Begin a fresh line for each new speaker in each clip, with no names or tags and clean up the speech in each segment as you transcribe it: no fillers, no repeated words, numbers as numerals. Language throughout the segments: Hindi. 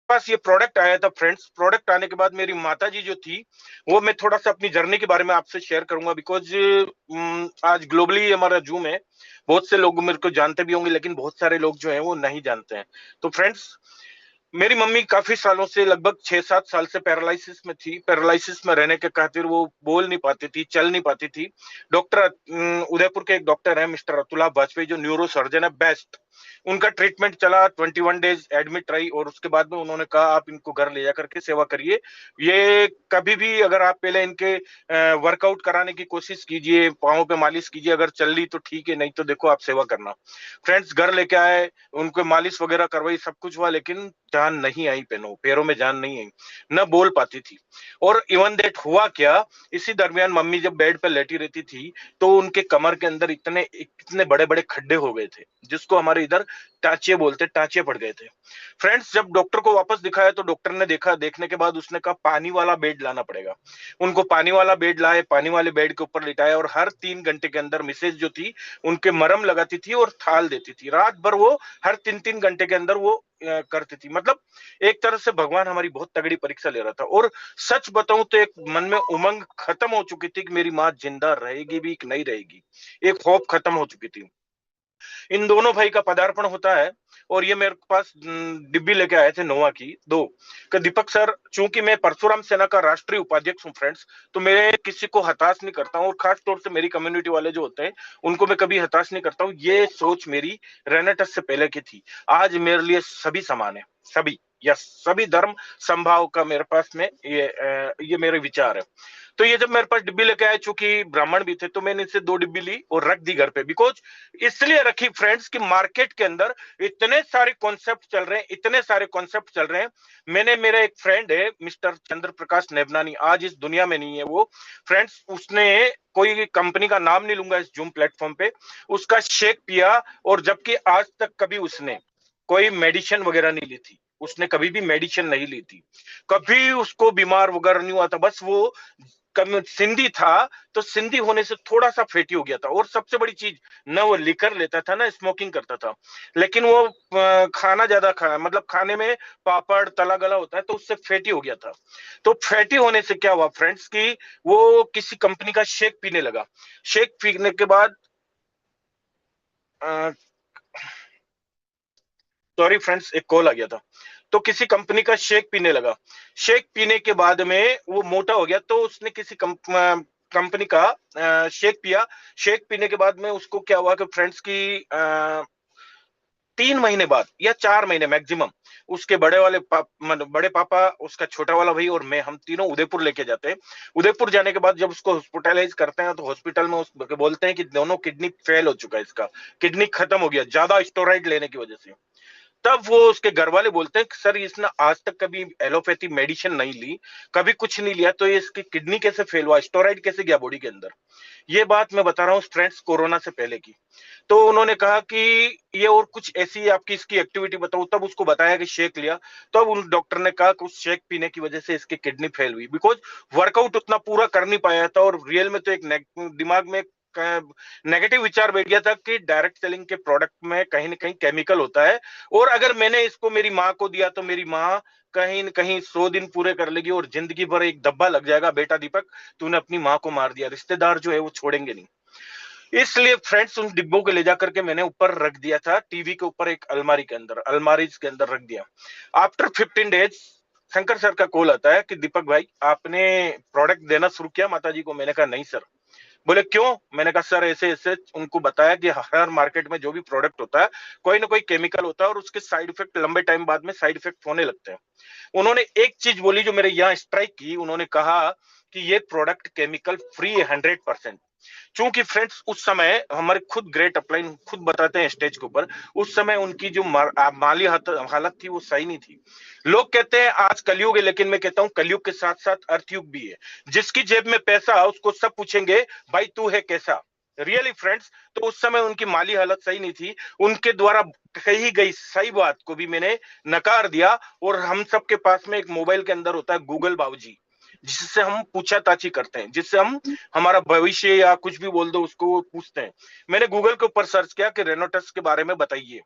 पास ये प्रोडक्ट आया था फ्रेंड्स। प्रोडक्ट आने के बाद मेरी माताजी जो थी, वो मैं थोड़ा सा अपनी जर्नी के बारे में आपसे शेयर करूंगा, बिकॉज आज ग्लोबली हमारा जूम है, बहुत से लोग मेरे को जानते भी होंगे, लेकिन बहुत सारे लोग जो हैं वो नहीं जानते हैं। तो फ्रेंड्स, मेरी मम्मी काफी सालों से, लगभग 6-7 साल से पैरालिसिस में थी। पैरालिसिस में रहने के खातिर वो बोल नहीं पाती थी, चल नहीं पाती थी। डॉक्टर उदयपुर के एक डॉक्टर है मिस्टर अतुला वाजपेयी, जो न्यूरो सर्जन है बेस्ट, उनका ट्रीटमेंट चला, 21 डेज एडमिट रही, और उसके बाद में उन्होंने कहा आप इनको घर ले जाकर के सेवा करिए। ये कभी भी अगर आप पहले इनके वर्कआउट कराने की कोशिश कीजिए, पाँव पे मालिश कीजिए, अगर चल ली तो ठीक है, नहीं तो देखो आप सेवा करना। फ्रेंड्स, घर लेके आए, उनको मालिश वगैरह करवाई, सब कुछ हुआ, लेकिन जान नहीं आई पैरों में जान नहीं आई, न बोल पाती थी। और इवन दैट हुआ क्या, इसी दरमियान मम्मी जब बेड पर लेटी रहती थी, तो उनके कमर के अंदर इतने बड़े बड़े खड्डे हो गए थे, जिसको हमारे इधर टांचे बोलते, टांचे पड़ गए थे। फ्रेंड्स, जब डॉक्टर को वापस दिखाया तो डॉक्टर ने देखा, देखने के बाद उसने कहा पानी वाला बेड लाना पड़ेगा। उनको पानी वाला बेड लाए, पानी वाले बेड के ऊपर लिटाया, और हर 3 घंटे के अंदर मिसेज जो थी उनके मरहम लगाती थी और थाल देती थी। रात भर वो हर 3-3 घंटे के अंदर वो करती थी। मतलब एक तरह से भगवान हमारी बहुत तगड़ी परीक्षा ले रहा था। और सच बताऊं तो एक मन में उमंग खत्म हो चुकी थी कि मेरी माँ जिंदा रहेगी भी कि नहीं रहेगी, एक होप खत्म हो चुकी थी। इन दोनों भाई का पदार्पण होता है, और ये मेरे पास डिब्बी लेके आए थे नोवा की दो, कि दीपक सर, चूंकि मैं परशुराम सेना का राष्ट्रीय उपाध्यक्ष हूँ फ्रेंड्स, तो मैं किसी को हताश नहीं करता हूँ, और खास तौर से मेरी कम्युनिटी वाले जो होते हैं उनको मैं कभी हताश नहीं करता हूँ। ये सोच मेरी रेनेटस से पहले की थी। आज मेरे लिए सभी समान है, सभी, यस, सभी धर्म संभाव का मेरे पास में ये मेरे विचार है। तो ये जब मेरे पास डिब्बी लेके आए, चूंकि ब्राह्मण भी थे, तो मैंने इनसे 2 डिब्बी ली और रख दी घर पे। बिकॉज इसलिए रखी फ्रेंड्स कि मार्केट के अंदर इतने सारे कॉन्सेप्ट चल रहे हैं, इतने सारे कॉन्सेप्ट चल रहे हैं। मेरा एक फ्रेंड है मिस्टर चंद्र प्रकाश नेबनानी, आज इस दुनिया में नहीं है वो। फ्रेंड्स, उसने कोई कंपनी का नाम नहीं लूंगा इस जूम प्लेटफॉर्म पे, उसका शेक पिया, और जबकि आज तक कभी उसने कोई मेडिसिन वगैरह नहीं ली थी, उसने कभी भी मेडिसिन नहीं ली थी, कभी उसको बीमार वगैरह नहीं हुआ था। बस वो सिंधी था, तो सिंधी होने से थोड़ा सा फैटी हो गया था। और सबसे बड़ी चीज, ना वो लिकर लेता था ना स्मोकिंग करता था, लेकिन वो खाना ज्यादा खाया, मतलब खाने में पापड़ तला गला होता है, तो उससे फैटी हो गया था। तो फैटी होने से क्या हुआ फ्रेंड्स कि वो किसी कंपनी का शेक पीने लगा। शेक पीने के बाद, सॉरी फ्रेंड्स, एक कॉल आ गया था। तो किसी कंपनी का शेक पीने लगा। शेक पीने के बाद में वो मोटा हो गया, तो उसने किसी कंपनी का शेक पिया। शेक पीने के बाद में उसको क्या हुआ कि फ्रेंड्स की 3 महीने बाद या 4 महीने मैक्सिमम, उसके बड़े पापा, उसका छोटा वाला भाई और मैं, हम तीनों उदयपुर लेके जाते हैं। उदयपुर जाने के बाद जब उसको हॉस्पिटलाइज करते हैं, तो हॉस्पिटल में उस बोलते हैं कि दोनों किडनी फेल हो चुका है, इसका किडनी खत्म हो गया ज्यादा स्टेरॉइड लेने की वजह से। तब वो उसके घर वाले बोलते हैं कि सर, इसने आज तक कभी एलोपैथी मेडिसिन नहीं ली, कभी कुछ नहीं लिया, तो ये इसकी किडनी कैसे फेल हुआ, स्टेरॉइड कैसे गया बॉडी के अंदर। ये बात मैं बता रहा हूँ फ्रेंड्स, कोरोना से पहले की। तो उन्होंने कहा कि ये और कुछ ऐसी आपकी इसकी एक्टिविटी बताओ, तब उसको बताया कि शेक लिया। तब उन डॉक्टर ने कहा कि उस शेक पीने की वजह से इसकी किडनी फेल हुई, बिकॉज वर्कआउट उतना पूरा कर नहीं पाया था। और रियल में तो एक दिमाग में नेगेटिव विचार बैठ गया था कि डायरेक्ट सेलिंग के प्रोडक्ट में कहीं ना कहीं केमिकल होता है, और अगर मैंने इसको मेरी माँ को दिया तो मेरी माँ कहीं न कहीं 100 दिन पूरे कर लेगी, और जिंदगी भर एक धब्बा लग जाएगा, बेटा दीपक तूने अपनी माँ को मार दिया, रिश्तेदार जो है वो छोड़ेंगे नहीं। इसलिए फ्रेंड्स, उन डिब्बों को ले जाकर के मैंने ऊपर रख दिया था, टीवी के ऊपर एक अलमारी के अंदर रख दिया। आफ्टर 15 डेज शंकर सर का कॉल आता है कि दीपक भाई, आपने प्रोडक्ट देना शुरू किया माताजी को। मैंने कहा नहीं सर। बोले क्यों? मैंने कहा सर ऐसे ऐसे। उनको बताया कि हर मार्केट में जो भी प्रोडक्ट होता है, कोई ना कोई केमिकल होता है, और उसके साइड इफेक्ट लंबे टाइम बाद में साइड इफेक्ट होने लगते हैं। उन्होंने एक चीज बोली जो मेरे यहाँ स्ट्राइक की, उन्होंने कहा कि ये प्रोडक्ट केमिकल फ्री है 100%। चूंकि फ्रेंड्स, उस समय हमारे खुद ग्रेट अपलाइन खुद बताते हैं स्टेज के ऊपर, उस समय उनकी जो माली हालत थी वो सही नहीं थी। लोग कहते हैं आज कलयुग है, लेकिन मैं कहता हूं कलयुग के साथ साथ अर्थयुग भी है। जिसकी जेब में पैसा, उसको सब पूछेंगे भाई तू है कैसा। रियली फ्रेंड्स, तो उस समय उनकी माली हालत सही नहीं थी। उनके द्वारा कही गई सही बात को भी मैंने नकार दिया। और हम सबके पास में एक मोबाइल के अंदर होता है गूगल बाबूजी, जिससे हम पूछताछ करते हैं, जिससे हम हमारा भविष्य या कुछ भी बोल दो उसको पूछते हैं। मैंने गूगल के ऊपर सर्च किया कि रेनोटस के बारे में बताइए।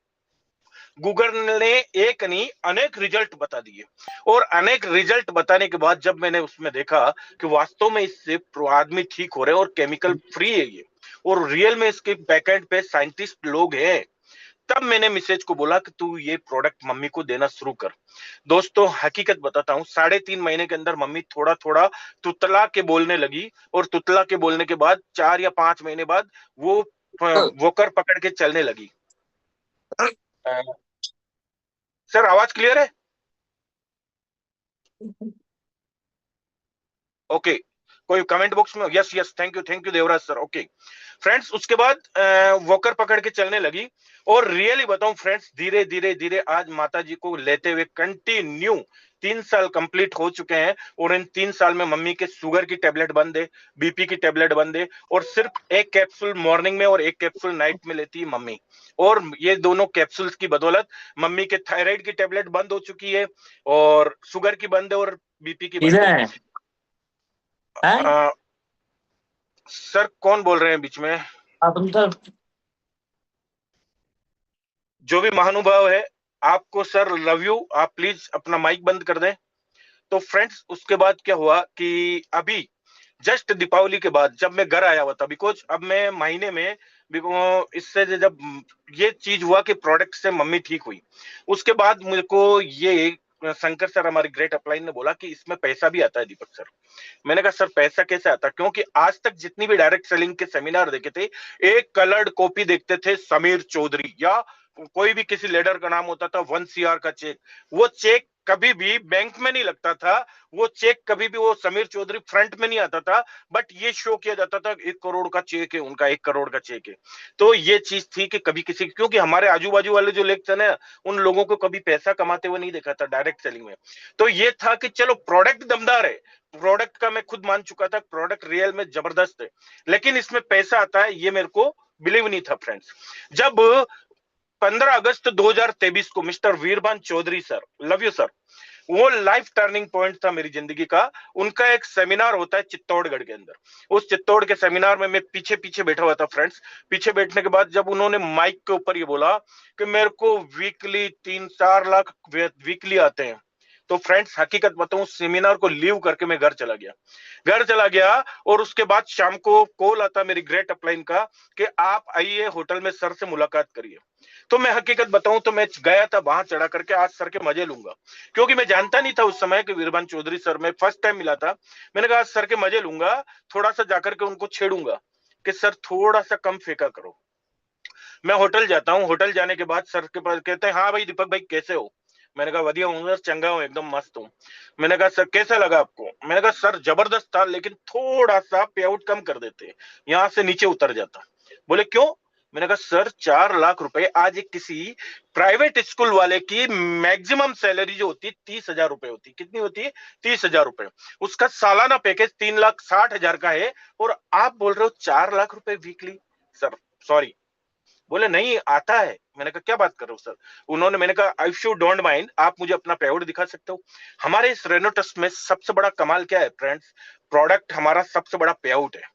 गूगल ने एक नहीं अनेक रिजल्ट बता दिए, और अनेक रिजल्ट बताने के बाद जब मैंने उसमें देखा कि वास्तव में इससे आदमी ठीक हो रहे हैं और केमिकल फ्री है ये, और रियल में इसके बैकएंड पे साइंटिस्ट लोग हैं, तब मैंने मिसेज को बोला कि तू ये प्रोडक्ट मम्मी को देना शुरू कर। दोस्तों हकीकत बताता हूँ, 3.5 महीने के अंदर मम्मी थोड़ा थोड़ा तुतला के बोलने लगी, और तुतला के बोलने के बाद 4 या 5 महीने बाद वो वोकर पकड़ के चलने लगी। सर आवाज क्लियर है? ओके, कोई कमेंट बॉक्स में? Yes yes, thank you Devraj sir. Okay friends, उसके बाद वॉकर पकड़ के चलने लगी, और रियली बताऊं फ्रेंड्स, धीरे धीरे धीरे आज माता जी को लेते हुए कंटिन्यू 3 साल कंप्लीट हो चुके हैं, और इन 3 साल में मम्मी के शुगर की टेबलेट बंद है, बीपी की टेबलेट बंद है, और सिर्फ एक कैप्सूल मॉर्निंग में और एक कैप्सूल नाइट में लेती है मम्मी। और ये दोनों कैप्सूल्स की बदौलत मम्मी के थायराइड की टेबलेट बंद हो चुकी है, और शुगर की बंद है, और बीपी की बंद है। सर कौन बोल रहे हैं बीच में? जो भी महानुभाव है, आपको सर लव यू, आप प्लीज अपना माइक बंद कर दें। तो फ्रेंड्स उसके बाद क्या हुआ कि अभी जस्ट दीपावली के बाद जब मैं घर आया हुआ था, बिकॉज अब मैं महीने में इससे जब ये चीज हुआ कि प्रोडक्ट से मम्मी ठीक हुई, उसके बाद मुझे को ये शंकर सर हमारे ग्रेट अपलाइन ने बोला कि इसमें पैसा भी आता है दीपक सर। मैंने कहा सर पैसा कैसे आता? क्योंकि आज तक जितनी भी डायरेक्ट सेलिंग के सेमिनार देखे थे, एक कलर्ड कॉपी देखते थे समीर चौधरी, या कोई भी किसी लीडर का नाम होता था 1 CR का चेक, वो चेक कभी भी बैंक में नहीं लगता था, वो चेक कभी भी वो समीर चौधरी फ्रंट में नहीं आता था, बट ये शो किया जाता था 1 करोड़ का चेक है उनका, 1 करोड़ का चेक है। तो ये चीज थी कि कभी किसी, क्योंकि हमारे आजू बाजू वाले जो लेक्चर है उन लोगों को कभी पैसा कमाते हुए नहीं देखा था डायरेक्ट सेलिंग में। तो ये था कि चलो प्रोडक्ट दमदार है, प्रोडक्ट का मैं खुद मान चुका था, प्रोडक्ट रियल में जबरदस्त है, लेकिन इसमें पैसा आता है ये मेरे को बिलीव नहीं था फ्रेंड्स। जब 15 अगस्त 2023 को mister Virbhan Chaudhary sir, love you sir, वो लाइफ टर्निंग पॉइंट था मेरी जिंदगी का। उनका एक सेमिनार होता है चित्तौड़गढ़ के अंदर, उस चित्तौड़ के सेमिनार में मैं पीछे पीछे बैठा हुआ था फ्रेंड्स। पीछे बैठने के बाद जब उन्होंने माइक के ऊपर ये बोला कि मेरे को वीकली 3-4 लाख वीकली आते हैं, तो फ्रेंड्स हकीकत बताऊं, सेमिनार को लीव करके मैं घर चला गया, और उसके बाद शाम को कॉल आता मेरी ग्रेट अपलाइन का कि आप आइए होटल में सर से मुलाकात करिए। तो मैं हकीकत बताऊं तो मैं गया था वहां चढ़ा करके, आज सर के मजे लूंगा, क्योंकि मैं जानता नहीं था उस समय कि वीरभान चौधरी सर, मैं फर्स्ट टाइम मिला था। मैंने कहा आज सर के मजे लूंगा, थोड़ा सा जाकर के उनको छेड़ूंगा कि सर थोड़ा सा कम फेंका करो। मैं होटल जाता हूँ, होटल जाने के बाद सर के पास कहते हैं हाँ भाई दीपक भाई कैसे हो? मैंने कहा वधिया हूँ सर, चंगा हूँ, एकदम मस्त हूँ। मैंने कहा सर कैसा लगा आपको? मैंने कहा सर जबरदस्त था, लेकिन थोड़ा सा पे आउट कम कर देते, यहाँ से नीचे उतर जाता। बोले क्यों? मैंने कहा सर 4 लाख रुपए आज एक किसी प्राइवेट स्कूल वाले की मैक्सिमम सैलरी जो होती है 30,000 रुपए होती है। कितनी होती है? 30,000 रुपए। उसका सालाना पैकेज 3,60,000 का है, और आप बोल रहे हो 4 लाख रुपए वीकली? Sir sorry. बोले नहीं आता है। मैंने कहा क्या बात कर रहे हो सर? उन्होंने, मैंने कहा इफ यू डोंट माइंड आप मुझे अपना पे आउट दिखा सकते हो? हमारे इस रेनो ट्रस्ट में सबसे बड़ा कमाल क्या है फ्रेंड्स? प्रोडक्ट हमारा सबसे बड़ा पे आउट है,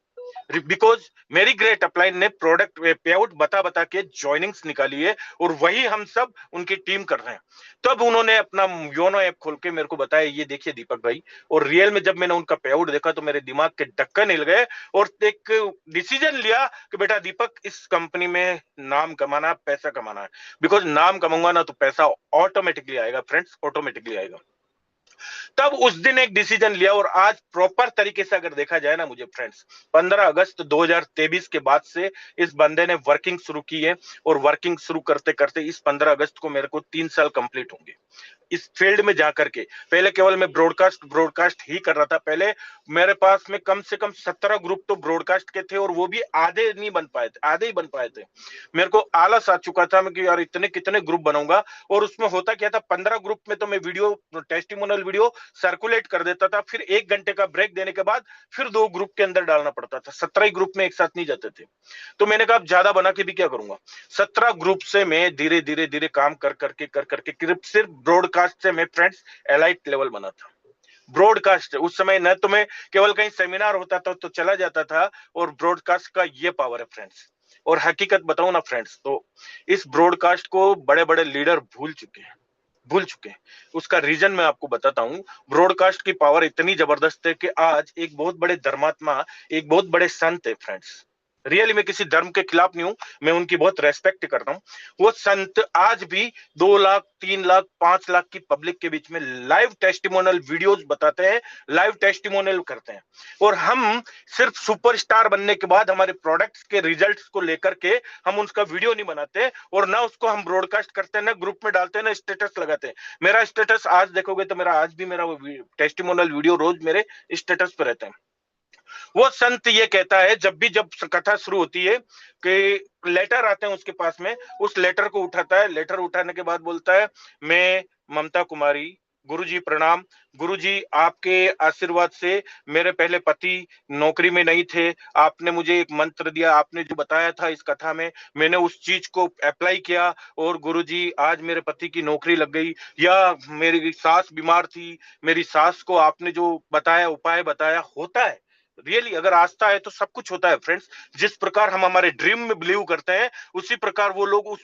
बिकॉज मेरी ग्रेट अपलाइन ने प्रोडक्ट पे आउट बता बता के ज्वाइनिंग्स निकाली है, और वही हम सब उनकी टीम कर रहे हैं। तब उन्होंने अपना योनो ऐप खोल के मेरे को बताया ये देखिए दीपक भाई, और रियल में जब मैंने उनका पे आउट देखा तो मेरे दिमाग के ढक्कन हिल गए, और एक डिसीजन लिया कि बेटा दीपक इस कंपनी में नाम कमाना, पैसा कमाना है, बिकॉज नाम कमाऊंगा ना तो पैसा ऑटोमेटिकली आएगा फ्रेंड्स, ऑटोमेटिकली आएगा। तब उस दिन एक डिसीजन लिया, और आज प्रॉपर तरीके से अगर देखा जाए ना मुझे फ्रेंड्स, 15 अगस्त 2023 के बाद से इस बंदे ने वर्किंग शुरू की है, और वर्किंग शुरू करते करते इस 15 अगस्त को मेरे को 3 साल कंप्लीट होंगे इस फील्ड में जाकर के। पहले केवल मैं ब्रॉडकास्ट ही कर रहा था। पहले मेरे पास में कम से कम 17 ग्रुप तो ब्रॉडकास्ट के थे, और वो भी आधे नहीं बन पाए थे, आधे ही बन पाए थे। मेरे को आलस आ चुका था मैं कि यार इतने कितने ग्रुप बनाऊंगा, और उसमें होता क्या था, 15 ग्रुप में तो मैं वीडियो, टेस्टिमोनियल वीडियो सर्कुलेट कर देता था, फिर 1 घंटे का ब्रेक देने के बाद फिर 2 ग्रुप के अंदर डालना पड़ता था। 17 ग्रुप में एक साथ नहीं जाते थे। तो मैंने कहा अब ज्यादा बना के भी क्या करूंगा। 17 ग्रुप से मैं धीरे धीरे धीरे काम कर करके सिर्फ ब्रॉडकास्ट से मैं फ्रेंड्स एलाइट लेवल बना था। ब्रॉडकास्ट उस समय न तो मैं केवल कहीं सेमिनार होता था तो चला जाता था, और ब्रॉडकास्ट का ये पावर है फ्रेंड्स। और हकीकत बताऊं ना फ्रेंड्स, तो इस ब्रॉडकास्ट को बड़े बड़े लीडर भूल चुके हैं। उसका रीजन मैं आपको बताता हूं। ब्रॉडकास्ट की पावर इतनी जबरदस्त है कि आज एक बहुत बड़े धर्मात्मा, एक बहुत बड़े संत है फ्रेंड्स। रियली मैं किसी धर्म के खिलाफ नहीं हूं, मैं उनकी बहुत रेस्पेक्ट करता हूं। वो संत आज भी 2 लाख, 3 लाख, 5 लाख की पब्लिक के बीच में लाइव टेस्टिमोनियल वीडियोस बताते हैं, लाइव टेस्टिमोनियल करते हैं। और हम सिर्फ सुपरस्टार बनने के बाद हमारे प्रोडक्ट्स के रिजल्ट्स को लेकर के हम उसका वीडियो नहीं बनाते, और ना उसको हम ब्रॉडकास्ट करते हैं, ना ग्रुप में डालते हैं, ना स्टेटस लगाते हैं। मेरा स्टेटस आज देखोगे तो मेरा आज भी मेरा टेस्टिमोनियल वीडियो रोज मेरे स्टेटस पे रहता है। वो संत ये कहता है, जब कथा शुरू होती है कि लेटर आते हैं उसके पास में, उस लेटर को उठाता है। लेटर उठाने के बाद बोलता है, मैं ममता कुमारी, गुरुजी प्रणाम। गुरुजी आपके आशीर्वाद से मेरे पहले पति नौकरी में नहीं थे, आपने मुझे एक मंत्र दिया, आपने जो बताया था इस कथा में, मैंने उस चीज को अप्लाई किया और गुरुजी आज मेरे पति की नौकरी लग गई। या मेरी सास बीमार थी, मेरी सास को आपने जो बताया, उपाय बताया, होता है। रियली अगर आस्था है तो सब कुछ होता है फ्रेंड्स। जिस प्रकार हम हमारे ड्रीम में बिलीव करते हैं, उसी प्रकार वो लोग उस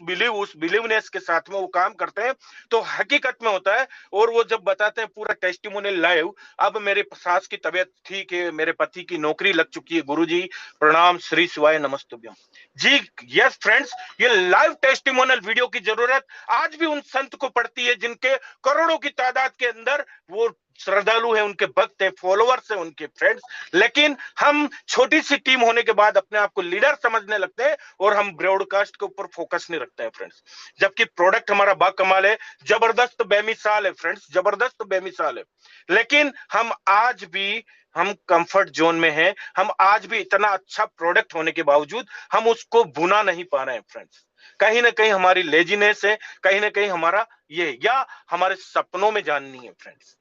बिलीवनेस के साथ में वो काम करते हैं, तो हकीकत में होता है। और वो जब बताते हैं पूरा टेस्टिमोनियल लाइव, अब मेरे सास की तबीयत ठीक है, मेरे पति की नौकरी लग चुकी है, गुरुजी प्रणाम, श्री शिवाय नमस्तुभ्यम। जी यस फ्रेंड्स, ये लाइव टेस्टिमोनियल वीडियो की जरूरत आज भी उन संत को पड़ती है जिनके करोड़ों की तादाद के अंदर वो श्रद्धालु है, उनके भक्त है, फॉलोअर्स है उनके फ्रेंड्स। लेकिन हम छोटी सी टीम होने के बाद अपने आप को लीडर समझने लगते हैं और हम ब्रॉडकास्ट के ऊपर फोकस नहीं रखते हैं फ्रेंड्स। जबकि प्रोडक्ट हमारा बाकमाल है, जबरदस्त बेमिसाल है फ्रेंड्स, जबरदस्त बेमिसाल है। लेकिन हम कंफर्ट जोन में हैं, हम आज भी इतना अच्छा प्रोडक्ट होने के बावजूद हम उसको भुना नहीं पा रहे हैं फ्रेंड्स। कहीं ना कहीं हमारी लेजीनेस है, कहीं ना कहीं हमारा ये, या हमारे सपनों में जान नहीं है फ्रेंड्स।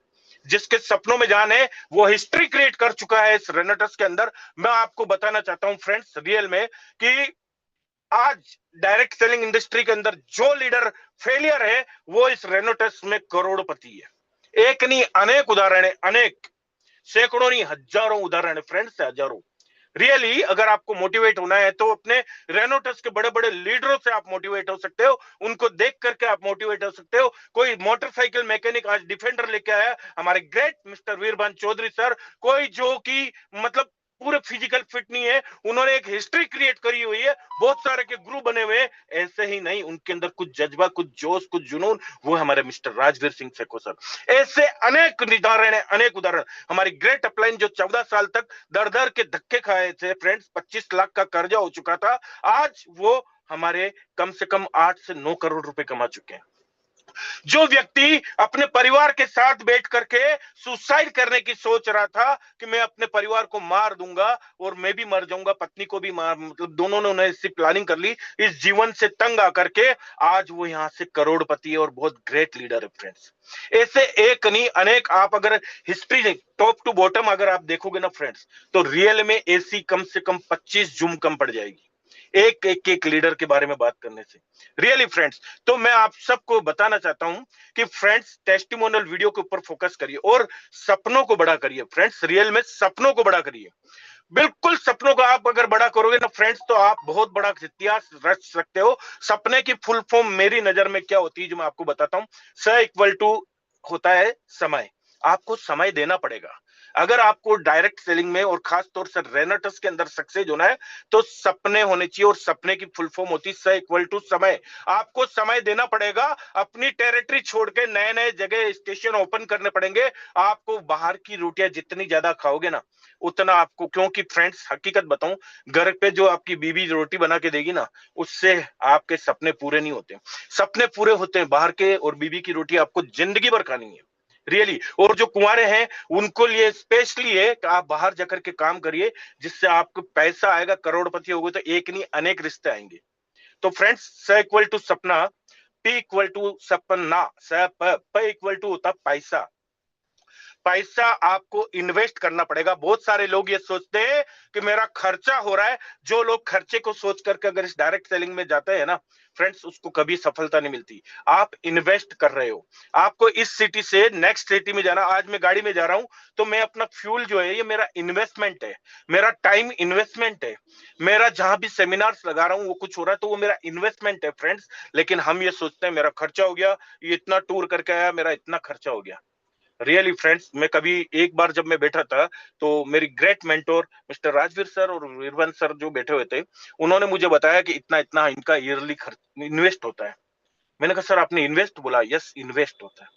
जिसके सपनों में जान है वो हिस्ट्री क्रिएट कर चुका है इस रेनेटस के अंदर। मैं आपको बताना चाहता हूं फ्रेंड्स रियल में कि आज डायरेक्ट सेलिंग इंडस्ट्री के अंदर जो लीडर फेलियर है वो इस रेनेटस में करोड़पति है। एक नहीं अनेक उदाहरण है, अनेक, सैकड़ों नहीं हजारों उदाहरण है फ्रेंड्स, हजारों। रियली अगर आपको मोटिवेट होना है तो अपने रेनोटस के बड़े बड़े लीडरों से आप मोटिवेट हो सकते हो, उनको देख करके आप मोटिवेट हो सकते हो। कोई मोटरसाइकिल मैकेनिक आज डिफेंडर लेके आया, हमारे great mister Virbhan Chaudhary sir, कोई जो कि मतलब पूरे फिजिकल फिट नहीं है, उन्होंने एक हिस्ट्री क्रिएट करी हुई है, बहुत सारे के गुरु बने हुए। ऐसे ही नहीं, उनके अंदर कुछ जज्बा, कुछ जोश, कुछ जुनून, वो हमारे mister Rajveer Singh Seiko sir. ऐसे अनेक उदाहरण है, अनेक उदाहरण। हमारी ग्रेट अपलाइन जो 14 साल तक दर दर के धक्के खाए थे फ्रेंड्स, 25 लाख का कर्जा हो चुका था, आज वो हमारे कम से कम 8 से 9 करोड़ रुपए कमा चुके हैं। जो व्यक्ति अपने परिवार के साथ बैठ करके सुसाइड करने की सोच रहा था कि मैं अपने परिवार को मार दूंगा और मैं भी मर जाऊंगा, पत्नी को भी मार, मतलब दोनों ने उन्हें ऐसी प्लानिंग कर ली, इस जीवन से तंग आकर के आज वो यहां से करोड़पति है और बहुत ग्रेट लीडर है फ्रेंड्स। ऐसे एक नहीं अनेक, आप अगर हिस्ट्री टॉप टू बॉटम अगर आप देखोगे ना फ्रेंड्स, तो रियल में ऐसी कम से कम 25 जूम कम पड़ जाएगी एक लीडर के बारे में बात करने से। रियली फ्रेंड्स, तो मैं आप सबको बताना चाहता हूं कि फ्रेंड्स टेस्टिमोनियल वीडियो के ऊपर फोकस करिए और सपनों को बड़ा करिए फ्रेंड्स। रियल में सपनों को बड़ा करिए, बिल्कुल सपनों को आप अगर बड़ा करोगे ना फ्रेंड्स, तो आप बहुत बड़ा इतिहास रच सकते हो। सपने की फुल फॉर्म मेरी नजर में क्या होती है जो मैं आपको बताता हूं, स इक्वल टू होता है समय। आपको समय देना पड़ेगा अगर आपको डायरेक्ट सेलिंग में और खास तौर से रेनेटस के अंदर सक्सेस होना है, तो सपने होने चाहिए। और सपने की फुल फॉर्म होती है स इक्वल टू समय। आपको समय देना पड़ेगा, अपनी टेरिटरी छोड़ के नए नए जगह स्टेशन ओपन करने पड़ेंगे। आपको बाहर की रोटियां जितनी ज्यादा खाओगे ना उतना आपको, क्योंकि फ्रेंड्स हकीकत बताऊं, घर पे जो आपकी बीबी रोटी बना के देगी ना, उससे आपके सपने पूरे नहीं होते। सपने पूरे होते हैं बाहर के, और बीबी की रोटी आपको जिंदगी भर खानी है रियली। और जो कुंवारे हैं उनको लिए स्पेशली है कि आप बाहर जाकर के काम करिए, जिससे आपको पैसा आएगा, करोड़पति होगे तो एक नहीं अनेक रिश्ते आएंगे। तो फ्रेंड्स, स इक्वल टू सपना, पी इक्वल टू सपना, प इक्वल टू होता पैसा। पैसा आपको इन्वेस्ट करना पड़ेगा। बहुत सारे लोग ये सोचते हैं कि मेरा खर्चा हो रहा है। जो लोग खर्चे को सोच करके अगर इस डायरेक्ट सेलिंग में जाते हैं ना फ्रेंड्स, उसको कभी सफलता नहीं मिलती। आप इन्वेस्ट कर रहे हो, आपको इस सिटी से नेक्स्ट सिटी में जाना। आज मैं गाड़ी में जा रहा हूं तो मैं अपना फ्यूल जो है ये मेरा इन्वेस्टमेंट है, मेरा टाइम इन्वेस्टमेंट है। मेरा जहां भी सेमिनार्स लगा रहा हूं वो कुछ हो रहा है तो वो मेरा इन्वेस्टमेंट है फ्रेंड्स। लेकिन हम ये सोचते हैं मेरा खर्चा हो गया, ये इतना टूर करके आया, मेरा इतना खर्चा हो गया। रियली फ्रेंड्स, मैं कभी एक बार जब मैं बैठा था तो मेरी great mentor mister Rajveer sir और वीरवन सर जो बैठे हुए थे, उन्होंने मुझे बताया कि इतना इतना इनका ईयरली खर्च इन्वेस्ट होता है। मैंने कहा सर आपने इन्वेस्ट बोला? यस, इन्वेस्ट होता है।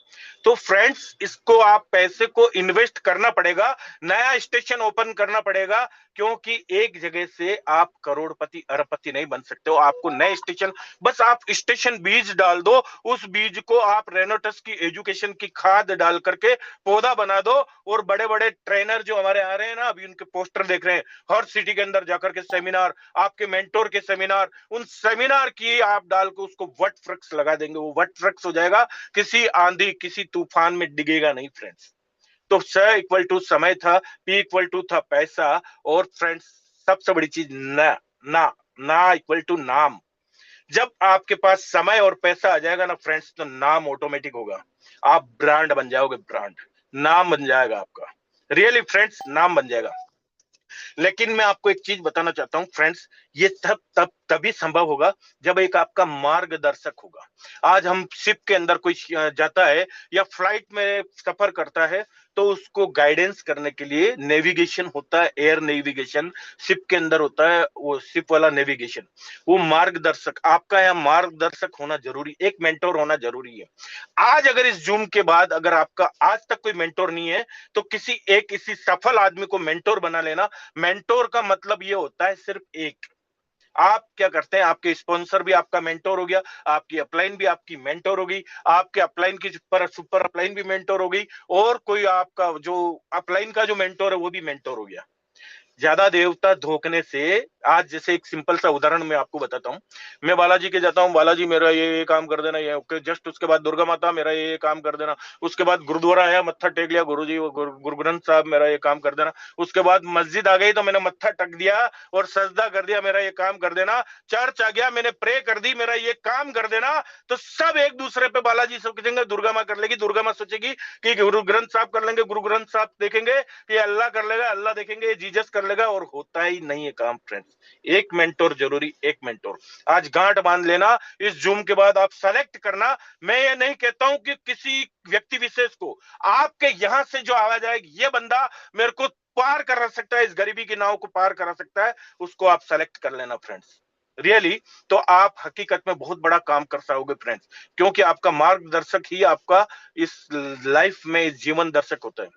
तो फ्रेंड्स, इसको आप पैसे को इन्वेस्ट करना पड़ेगा, नया स्टेशन ओपन करना पड़ेगा, क्योंकि एक जगह से आप करोड़पति अरबपति नहीं बन सकते हो। आपको नए स्टेशन, बस आप स्टेशन बीज डाल दो, उस बीज को आप रेनोटस की एजुकेशन की खाद डाल करके पौधा बना दो। और बड़े बड़े ट्रेनर जो हमारे आ रहे हैं ना, अभी उनके पोस्टर देख रहे हैं, हर सिटी के अंदर जाकर के सेमिनार, आपके मेंटोर के सेमिनार, उन सेमिनार की आप डाल के उसको वट वृक्ष लगा देंगे, वो वट वृक्ष हो जाएगा, किसी आंधी किसी तूफान में डिगेगा नहीं फ्रेंड्स। तो स इक्वल टू समय था, पी इक्वल टू था पैसा, और फ्रेंड्स सबसे बड़ी चीज ना, ना ना इक्वल टू नाम। जब आपके पास समय और पैसा आ जाएगा ना फ्रेंड्स, तो नाम ऑटोमेटिक होगा। आप ब्रांड बन जाओगे, ब्रांड, नाम बन जाएगा आपका। रियली फ्रेंड्स, नाम बन जाएगा। लेकिन मैं आपको एक चीज बताना चाहता हूं फ्रेंड्स, ये तब तभी संभव होगा जब एक आपका मार्गदर्शक होगा। आज हम शिप के अंदर कोई जाता है या फ्लाइट में सफर करता है तो उसको गाइडेंस करने के लिए नेविगेशन होता है, एयर नेविगेशन शिप के अंदर होता है, वो शिप वाला नेविगेशन, वो मार्गदर्शक। आपका यहाँ मार्गदर्शक होना जरूरी, एक मेंटोर होना जरूरी है। आज अगर इस जूम के बाद अगर आपका आज तक कोई मेंटोर नहीं है तो किसी सफल आदमी को मेंटोर बना लेना। मेंटोर का मतलब ये होता है सिर्फ एक, आप क्या करते हैं, आपके स्पॉन्सर भी आपका मेंटोर हो गया, आपकी अपलाइन भी आपकी मेंटोर हो गई, आपके अपलाइन की सुपर अपलाइन भी मेंटोर हो गई, और कोई आपका जो अपलाइन का जो मेंटोर है वो भी मेंटोर हो गया। ज्यादा देवता धोखने से, आज जैसे एक सिंपल सा उदाहरण मैं आपको बताता हूँ। मैं बालाजी के जाता हूँ, बालाजी मेरा ये काम कर देना, ये जस्ट उसके बाद दुर्गा माता मेरा ये काम कर देना, उसके बाद गुरुद्वारा आया मत्था टेक लिया, गुरुजी गुरु ग्रंथ साहब मेरा ये काम कर देना, उसके बाद मस्जिद आ गई तो मैंने मत्था टक दिया और सजदा कर दिया, मेरा ये काम कर देना, चर्च आ गया मैंने प्रे कर दी, मेरा ये काम कर देना। तो सब एक दूसरे पे बालाजी सब कहेंगे, दुर्गा माँ कर लेगी, दुर्गा माँ सोचेगी कि गुरु ग्रंथ साहब कर लेंगे, गुरु ग्रंथ साहब देखेंगे, ये अल्लाह कर लेगा, अल्लाह देखेंगे, ये जीसस कर लेगा, और होता ही नहीं है काम फ्रेंड्स। एक मेंटोर जरूरी, एक मेंटोर। आज गांठ बांध लेना, इस जूम के बाद आप सेलेक्ट करना। मैं ये नहीं कहता हूं कि किसी व्यक्ति विशेष को, आपके यहां से जो आवाज आएगी, ये बंदा मेरे को पार करा सकता है, इस गरीबी की नाव को पार करा सकता है, उसको आप सेलेक्ट कर लेना फ्रेंड्स। रियली, तो आप हकीकत में बहुत बड़ा काम कर पाओगे फ्रेंड्स, क्योंकि आपका मार्गदर्शक ही आपका इस लाइफ में इस जीवन दर्शक होता है।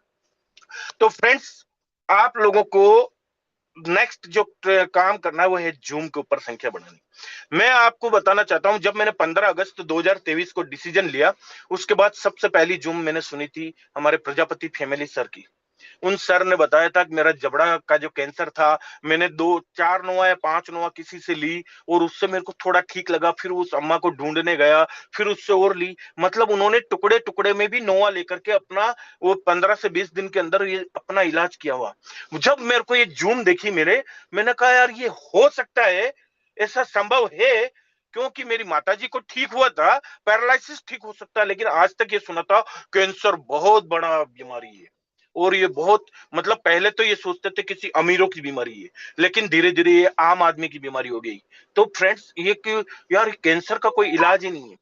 तो फ्रेंड्स, आप लोगों को नेक्स्ट जो काम करना है वो है जूम के ऊपर संख्या बढ़ानी। मैं आपको बताना चाहता हूं, जब मैंने 15 अगस्त 2023 को डिसीजन लिया, उसके बाद सबसे पहली जूम मैंने सुनी थी हमारे प्रजापति फैमिली सर की। उन सर ने बताया था कि मेरा जबड़ा का जो कैंसर था, मैंने 4 नोआ या 5 नोआ किसी से ली और उससे मेरे को थोड़ा ठीक लगा, फिर उस अम्मा को ढूंढने गया, फिर उससे और ली। मतलब उन्होंने टुकड़े टुकड़े में भी नोआ लेकर के अपना वो 15 से 20 दिन के अंदर ये अपना इलाज किया हुआ। जब मेरे को ये जूम देखी मैंने कहा यार ये हो सकता है, ऐसा संभव है, क्योंकि मेरी माताजी को ठीक हुआ था, पैरालिसिस ठीक हो सकता है, लेकिन आज तक ये सुना था कैंसर बहुत बड़ा बीमारी है, और ये बहुत, मतलब पहले तो ये सोचते थे किसी अमीरों की बीमारी है, लेकिन धीरे धीरे ये आम आदमी की बीमारी हो गई। तो फ्रेंड्स, ये कि यार कैंसर का कोई इलाज ही नहीं है।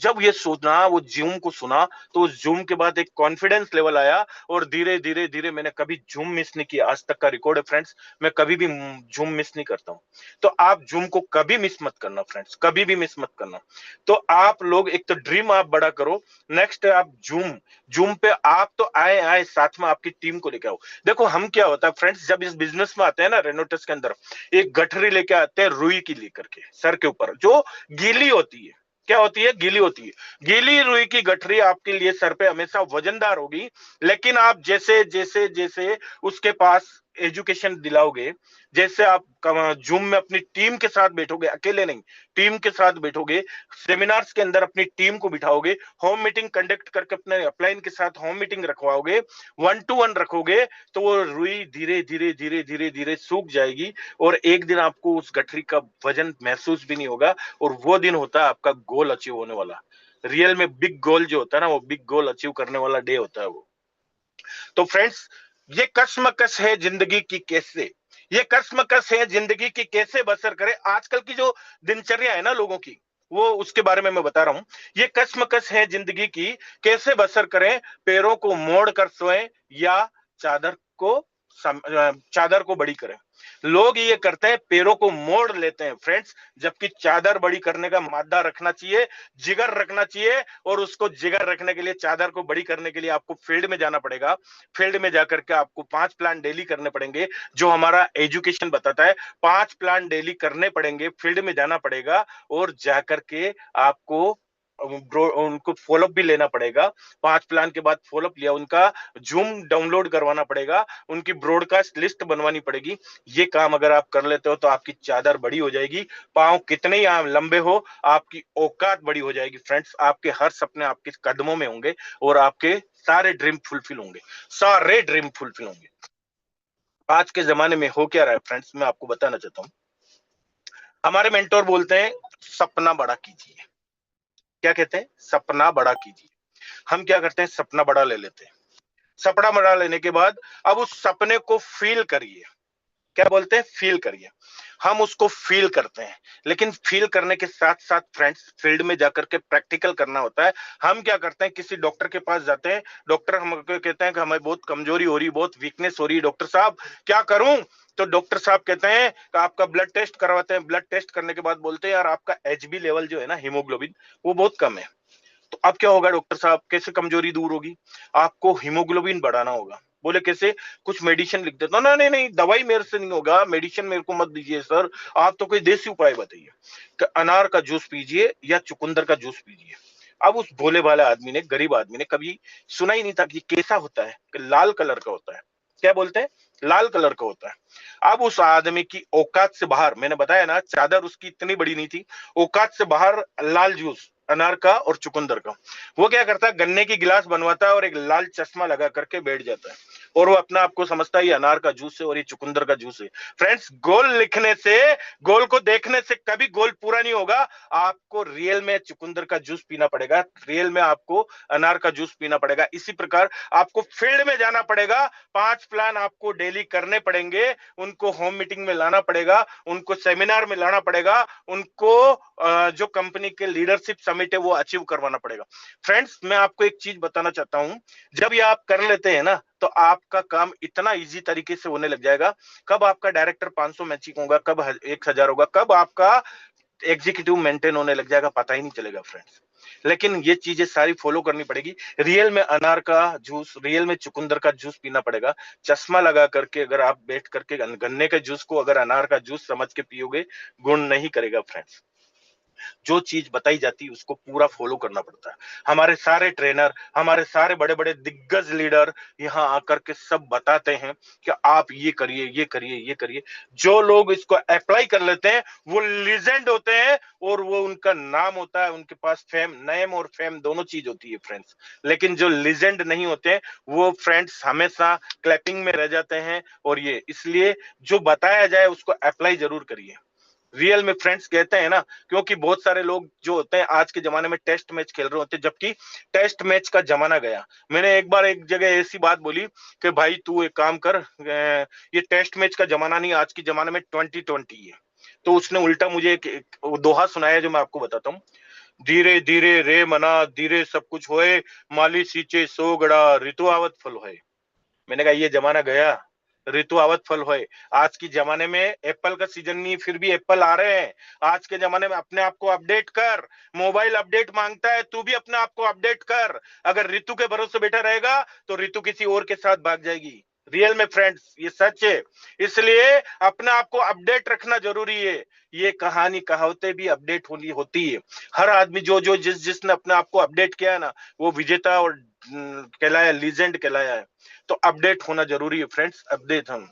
जब ये सोचना, वो जूम को सुना, तो उस जूम के बाद एक कॉन्फिडेंस लेवल आया, और धीरे धीरे धीरे मैंने कभी जूम मिस नहीं किया। आज तक का रिकॉर्ड है फ्रेंड्स, मैं कभी भी जूम मिस नहीं करता हूं। तो आप जूम को कभी मिस मत करना फ्रेंड्स, कभी भी मिस मत करना। तो आप लोग एक तो ड्रीम आप बड़ा करो, नेक्स्ट आप जूम, जूम पे आप तो आए आए, साथ में आपकी टीम को लेके आओ। देखो हम क्या होता है फ्रेंड्स, जब इस बिजनेस में आते हैं ना, रेनोटस के अंदर एक गठरी लेके आते हैं रुई की लेकर के सर के ऊपर, जो गीली होती है। क्या होती है? गीली होती है। गीली रुई की गठरी आपके लिए सर पे हमेशा वजनदार होगी, लेकिन आप जैसे जैसे जैसे उसके पास एजुकेशन दिलाओगे, जैसे आप जूम में अपनी टीम के साथ बैठोगे, अकेले नहीं, टीम के साथ बैठोगे, सेमिनार्स के अंदर अपनी टीम को बिठाओगे, होम मीटिंग कंडक्ट करके अपने अपलाइन के साथ होम मीटिंग रखवाओगे, 1-to-1 रखोगे, तो वो रुई धीरे धीरे धीरे धीरे धीरे सूख जाएगी और एक दिन आपको उस गठरी का वजन महसूस भी नहीं होगा और वो दिन होता है आपका गोल अचीव होने वाला। रियल में बिग गोल जो होता है ना, वो बिग गोल अचीव करने वाला डे होता है वो। तो फ्रेंड्स, ये कश्मकश है जिंदगी की कैसे, ये कश्मकश है जिंदगी की कैसे बसर करें। आजकल की जो दिनचर्या है ना लोगों की, वो उसके बारे में मैं बता रहा हूं। ये कश्मकश है जिंदगी की कैसे बसर करें, पैरों को मोड़ कर सोएं या चादर को चादर को बड़ी करें। लोग ये करते हैं, पैरों को मोड़ लेते हैं फ्रेंड्स, जबकि चादर बड़ी करने का मादा रखना चाहिए, जिगर रखना चाहिए, और उसको जिगर रखने के लिए, चादर को बड़ी करने के लिए आपको फील्ड में जाना पड़ेगा। फील्ड में जाकर के आपको 5 प्लान डेली करने पड़ेंगे, जो हमारा एजुकेशन बताता है। 5 प्लान डेली करने पड़ेंगे, फील्ड में जाना पड़ेगा और जाकर के आपको उनको फॉलोअप भी लेना पड़ेगा। 5 प्लान के बाद फॉलोअप लिया, उनका जूम डाउनलोड करवाना पड़ेगा, उनकी ब्रॉडकास्ट लिस्ट बनवानी पड़ेगी। ये काम अगर आप कर लेते हो तो आपकी चादर बड़ी हो जाएगी। पांव कितने ही लंबे हो, आपकी औकात बड़ी हो जाएगी फ्रेंड्स। आपके हर सपने आपके कदमों में होंगे और आपके सारे ड्रीम फुलफिल होंगे, सारे ड्रीम फुलफिल होंगे। आज के जमाने में हो क्या रहा है फ्रेंड्स, मैं आपको बताना चाहता हूं। हमारे मेंटोर बोलते हैं सपना बड़ा कीजिए। क्या कहते हैं? सपना बड़ा कीजिए। हम क्या करते हैं? सपना बड़ा ले लेते हैं। सपना बड़ा लेने के बाद अब उस सपने को फील करिए। क्या बोलते हैं? फील करिए। हम उसको फील करते हैं, लेकिन फील करने के साथ साथ फ्रेंड्स, फील्ड में जाकर के प्रैक्टिकल करना होता है। हम क्या करते हैं? किसी डॉक्टर के पास जाते हैं, डॉक्टर हमको कहते हैं कि हमें बहुत कमजोरी हो रही, बहुत वीकनेस हो रही है, डॉक्टर साहब क्या करूं? तो डॉक्टर साहब कहते हैं कि आपका ब्लड टेस्ट करवाते हैं। ब्लड टेस्ट करने के बाद बोलते हैं यार आपका एचबी लेवल जो है ना, हीमोग्लोबिन, वो बहुत कम है। तो अब क्या होगा डॉक्टर साहब, कैसे कमजोरी दूर होगी? आपको हीमोग्लोबिन बढ़ाना होगा। बोले कैसे? कुछ मेडिसिन लिख देता। ना नहीं नहीं, दवाई मेरे से नहीं होगा, मेडिसिन मेरे को मत दीजिए सर, आप तो कोई देसी उपाय बताइए। अनार का जूस पीजिए या चुकंदर का जूस पीजिए। अब उस भोले भाले आदमी ने, गरीब आदमी ने कभी सुना ही नहीं था कि कैसा होता है, कि लाल कलर का होता है। क्या बोलते हैं? लाल कलर का होता है। अब उस आदमी की औकात से बाहर, मैंने बताया ना चादर उसकी इतनी बड़ी नहीं थी, औकात से बाहर लाल जूस, अनार का और चुकंदर का। वो क्या करता है? गन्ने की गिलास बनवाता है और एक लाल चश्मा लगा करके बैठ जाता है, और वो अपना आपको समझता है ये अनार का जूस है और ये चुकंदर का जूस है। फ्रेंड्स, गोल लिखने से, गोल को देखने से कभी गोल पूरा नहीं होगा। आपको रियल में चुकंदर का जूस पीना पड़ेगा, रियल में आपको अनार का जूस पीना पड़ेगा। इसी प्रकार आपको फील्ड में जाना पड़ेगा, 5 प्लान आपको डेली करने पड़ेंगे, उनको होम मीटिंग में लाना पड़ेगा, उनको सेमिनार में लाना पड़ेगा, उनको जो कंपनी के लीडरशिप समिट है वो अचीव करवाना पड़ेगा। फ्रेंड्स, मैं आपको एक चीज बताना चाहता हूं, जब ये आप कर लेते हैं ना, तो आपका काम इतना इजी तरीके से होने लग जाएगा। कब आपका डायरेक्टर 500 मैचिंग होगा, कब 1000 होगा, कब आपका एग्जीक्यूटिव मेंटेन होने लग जाएगा, पता ही नहीं चलेगा फ्रेंड्स। लेकिन ये चीजें सारी फॉलो करनी पड़ेगी। रियल में अनार का जूस, रियल में चुकंदर का जूस पीना पड़ेगा। चश्मा लगा करके अगर आप बैठ करके गन्ने के जूस को अगर अनार का जूस समझ के पियोगे, गुण नहीं करेगा फ्रेंड्स। जो चीज बताई जाती है उसको पूरा फॉलो करना पड़ता है। हमारे सारे ट्रेनर, हमारे सारे बड़े बड़े दिग्गज लीडर यहाँ आकर के सब बताते हैं कि आप ये करिए, ये करिए, ये करिए। जो लोग इसको अप्लाई कर लेते हैं वो लीजेंड होते हैं, और वो उनका नाम होता है, उनके पास फेम, नेम और फेम दोनों चीज होती है फ्रेंड्स। लेकिन जो लीजेंड नहीं होते वो फ्रेंड्स हमेशा क्लैपिंग में रह जाते हैं। और ये इसलिए जो बताया जाए उसको अप्लाई जरूर करिए। रियल में फ्रेंड्स कहते हैं ना, क्योंकि बहुत सारे लोग जो होते हैं आज के जमाने में टेस्ट मैच खेल रहे होते हैं, जबकि टेस्ट मैच का जमाना गया। मैंने एक बार एक जगह ऐसी बात बोली कि भाई तू एक काम कर, ये टेस्ट मैच का जमाना नहीं, आज के जमाने में 2020 है। तो उसने उल्टा मुझे एक दोहा सुनाया जो मैं आपको बताता हूँ। धीरे धीरे रे मना, धीरे सब कुछ होए, माली सींचे सो गड़ा, ऋतु आवत फल होए। मैंने कहा ये जमाना गया, ऋतु आवत फल होए। आज की जमाने में एप्पल का सीजन नहीं, फिर भी एप्पल आ रहे हैं। आज के जमाने में अपने आप को अपडेट कर, मोबाइल अपडेट मांगता है, तू भी अपने आप को अपडेट कर। अगर ऋतु के भरोसे बैठा रहेगा तो ऋतु किसी और के साथ भाग जाएगी। रियल में फ्रेंड्स ये सच है, इसलिए अपने आप को अपडेट रखना जरूरी है। ये कहानी कहावतें भी अपडेट होनी होती है। हर आदमी जो जो जिसने अपने आप को अपडेट किया है ना, वो विजेता और कहलाया, लीजेंड कहलाया है। तो अपडेट होना जरूरी है फ्रेंड्स, अपडेट हम।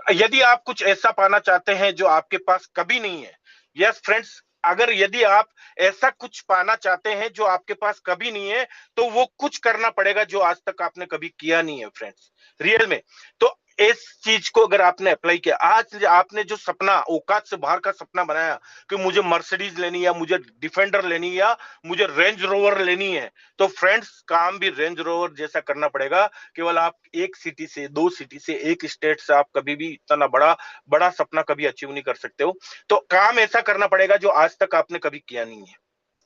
यदि आप कुछ ऐसा पाना चाहते हैं जो आपके पास कभी नहीं है, यस फ्रेंड्स, अगर यदि आप ऐसा कुछ पाना चाहते हैं जो आपके पास कभी नहीं है, तो वो कुछ करना पड़ेगा जो आज तक आपने कभी किया नहीं है फ्रेंड्स, रियल में। तो इस चीज को अगर आपने अप्लाई किया, आज आपने जो सपना, औकात से बाहर का सपना बनाया कि मुझे मर्सिडीज लेनी है, या मुझे डिफेंडर लेनी है, या मुझे रेंज रोवर लेनी है, तो फ्रेंड्स काम भी रेंज रोवर जैसा करना पड़ेगा। केवल आप एक सिटी से, दो सिटी से, एक स्टेट से आप कभी भी इतना बड़ा बड़ा सपना कभी अचीव नहीं कर सकते हो। तो काम ऐसा करना पड़ेगा जो आज तक आपने कभी किया नहीं है,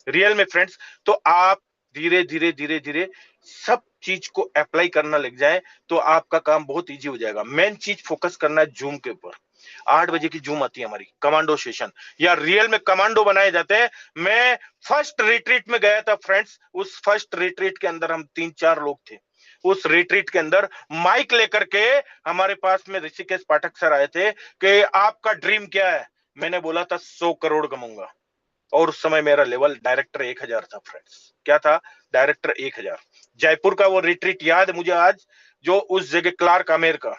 रियल में फ्रेंड्स। तो आप धीरे धीरे धीरे धीरे सब चीज को अप्लाई करना लग जाए, तो आपका काम बहुत इजी हो जाएगा। मेन चीज फोकस करना है जूम के ऊपर। 8 बजे की जूम आती है हमारी कमांडो सेशन, या रियल में कमांडो बनाए जाते हैं। मैं फर्स्ट रिट्रीट में गया था फ्रेंड्स, उस फर्स्ट रिट्रीट के अंदर हम 3-4 लोग थे। उस रिट्रीट के अंदर माइक लेकर के हमारे पास में ऋषिकेश पाठक सर आए थे कि आपका ड्रीम क्या है। मैंने बोला था 100 करोड़ कमाऊंगा, और उस समय मेरा लेवल डायरेक्टर 1000 था फ्रेंड्स। क्या था? डायरेक्टर 1000। जयपुर का वो रिट्रीट याद है मुझे आज, जो उस जगह क्लार्क आमेर का,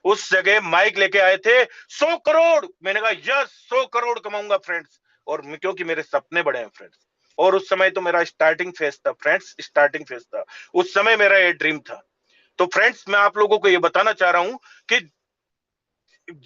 उस जगह माइक लेके आए थे 100 करोड़। मैंने कहा यस 100 करोड़ कमाऊंगा फ्रेंड्स, और क्योंकि मेरे सपने बड़े हैं फ्रेंड्स। और उस समय तो मेरा स्टार्टिंग फेज था फ्रेंड्स, स्टार्टिंग फेज था उस समय, मेरा ये ड्रीम था। तो फ्रेंड्स मैं आप लोगों को ये बताना चाह रहा हूं कि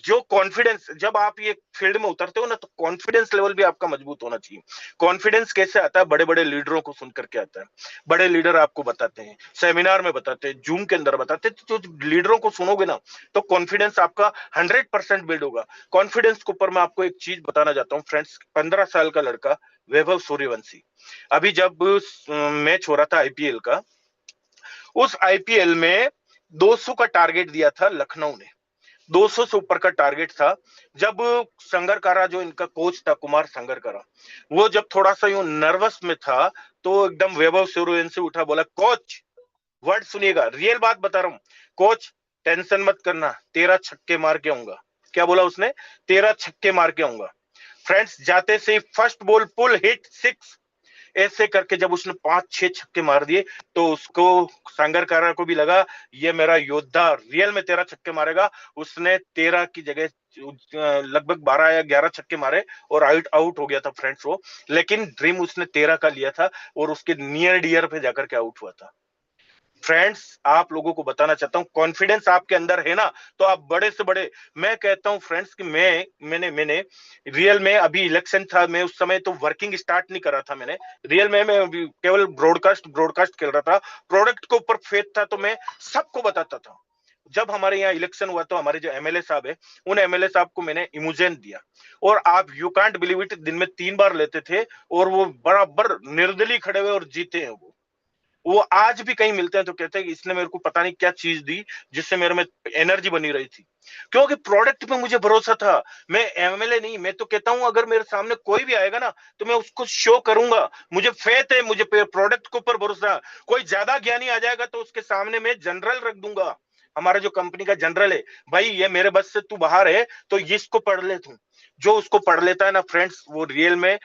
जो कॉन्फिडेंस, जब आप ये फील्ड में उतरते हो ना, तो कॉन्फिडेंस लेवल भी आपका मजबूत होना चाहिए। कॉन्फिडेंस कैसे आता है? बड़े बड़े लीडरों को सुन करके आता है। बड़े लीडर आपको बताते हैं, सेमिनार में बताते हैं, जूम के अंदर बताते हैं। तो लीडरों को सुनोगे ना, तो कॉन्फिडेंस आपका 100% बिल्ड होगा। कॉन्फिडेंस के ऊपर मैं आपको एक चीज बताना चाहता हूँ फ्रेंड्स। 15 साल का लड़का वैभव सूर्यवंशी, अभी जब मैच हो रहा था आईपीएल का, उस आईपीएल में 200 का टारगेट दिया था लखनऊ ने, 200 से ऊपर का टारगेट था। जब संगरकारा, जो इनका कोच था कुमार संगरकारा, वो जब थोड़ा सा यूं नर्वस में था, तो एकदम वैभव सूर्यवंशी उठा, बोला कोच, वर्ड सुनिएगा, रियल बात बता रहा हूं, कोच टेंशन मत करना, 13 छक्के मार के आऊंगा। क्या बोला उसने? 13 छक्के मार के आऊंगा। फ्रेंड्स जाते से फर्स्ट बॉल पुल हिट 6, ऐसे करके जब उसने 5-6 छक्के मार दिए, तो उसको, संगरकारा को भी लगा ये मेरा योद्धा रियल में 13 छक्के मारेगा। उसने 13 की जगह लगभग 12 या 11 छक्के मारे, और आउट आउट हो गया था फ्रेंड्स वो। लेकिन ड्रीम उसने 13 का लिया था, और उसके नियर डियर पे जाकर के आउट हुआ था। फ्रेंड्स आप लोगों को बताना चाहता हूं, कॉन्फिडेंस आपके अंदर है ना, तो आप बड़े से बड़े, मैं कहता हूं फ्रेंड्स कि मैंने रियल में, अभी इलेक्शन था, मैं उस समय तो वर्किंग स्टार्ट नहीं कर रहा था मैंने, रियल में मैं केवल ब्रॉडकास्ट ब्रॉडकास्ट खेल रहा था। प्रोडक्ट के ऊपर फेथ था, तो मैं सबको बताता था। जब हमारे यहाँ इलेक्शन हुआ, तो हमारे जो एमएलए साहब है, उन एमएलए साहब को मैंने इमोजन दिया, और आप यू कांट बिलीव इट, दिन में 3 बार लेते थे, और वो बराबर निर्दलीय खड़े हुए और जीते हैं वो आज भी कहीं मिलते हैं तो कहते हैं कि इसने मेरे को पता नहीं क्या चीज दी, जिससे मेरे में एनर्जी बनी रही थी, क्योंकि प्रोडक्ट पे मुझे भरोसा था। मैं एमएलए नहीं, मैं तो कहता हूं अगर मेरे सामने कोई भी आएगा ना, तो मैं उसको शो करूंगा, मुझे फेथ है, मुझे प्रोडक्ट के ऊपर भरोसा है। कोई ज्यादा ज्ञानी आ जाएगा तो उसके सामने मैं जनरल रख दूंगा, हमारा जो कंपनी का जनरल है, भाई ये मेरे बस से तू बाहर है, तो इसको पढ़ ले तू। जो उसको पढ़ लेता है ना फ्रेंड्स, वो रियल में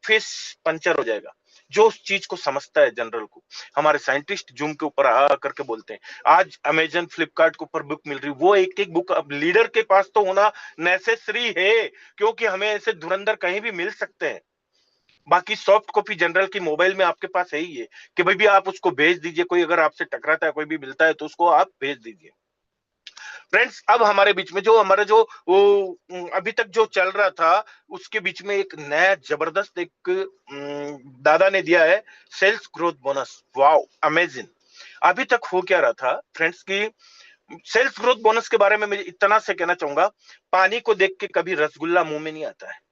फिश पंचर हो जाएगा, जो उस चीज को समझता है जनरल को। हमारे साइंटिस्ट जूम के ऊपर आ करके बोलते हैं, आज अमेजन फ्लिपकार्ट के ऊपर बुक मिल रही, वो एक एक बुक अब लीडर के पास तो होना नेसेसरी है, क्योंकि हमें ऐसे धुरंधर कहीं भी मिल सकते हैं। बाकी सॉफ्ट कॉपी जनरल की मोबाइल में आपके पास है ही है, कि भाई भी आप उसको भेज दीजिए, कोई अगर आपसे टकराता है, कोई भी मिलता है, तो उसको आप भेज दीजिए। फ्रेंड्स अब हमारे बीच में जो हमारा जो वो अभी तक जो चल रहा था, उसके बीच में एक नया जबरदस्त एक दादा ने दिया है, sales growth bonus. Wow amazing. अभी तक हो क्या रहा था फ्रेंड्स की, सेल्स ग्रोथ बोनस के बारे में मैं इतना से कहना चाहूंगा, पानी को देख के कभी रसगुल्ला मुंह में नहीं आता है,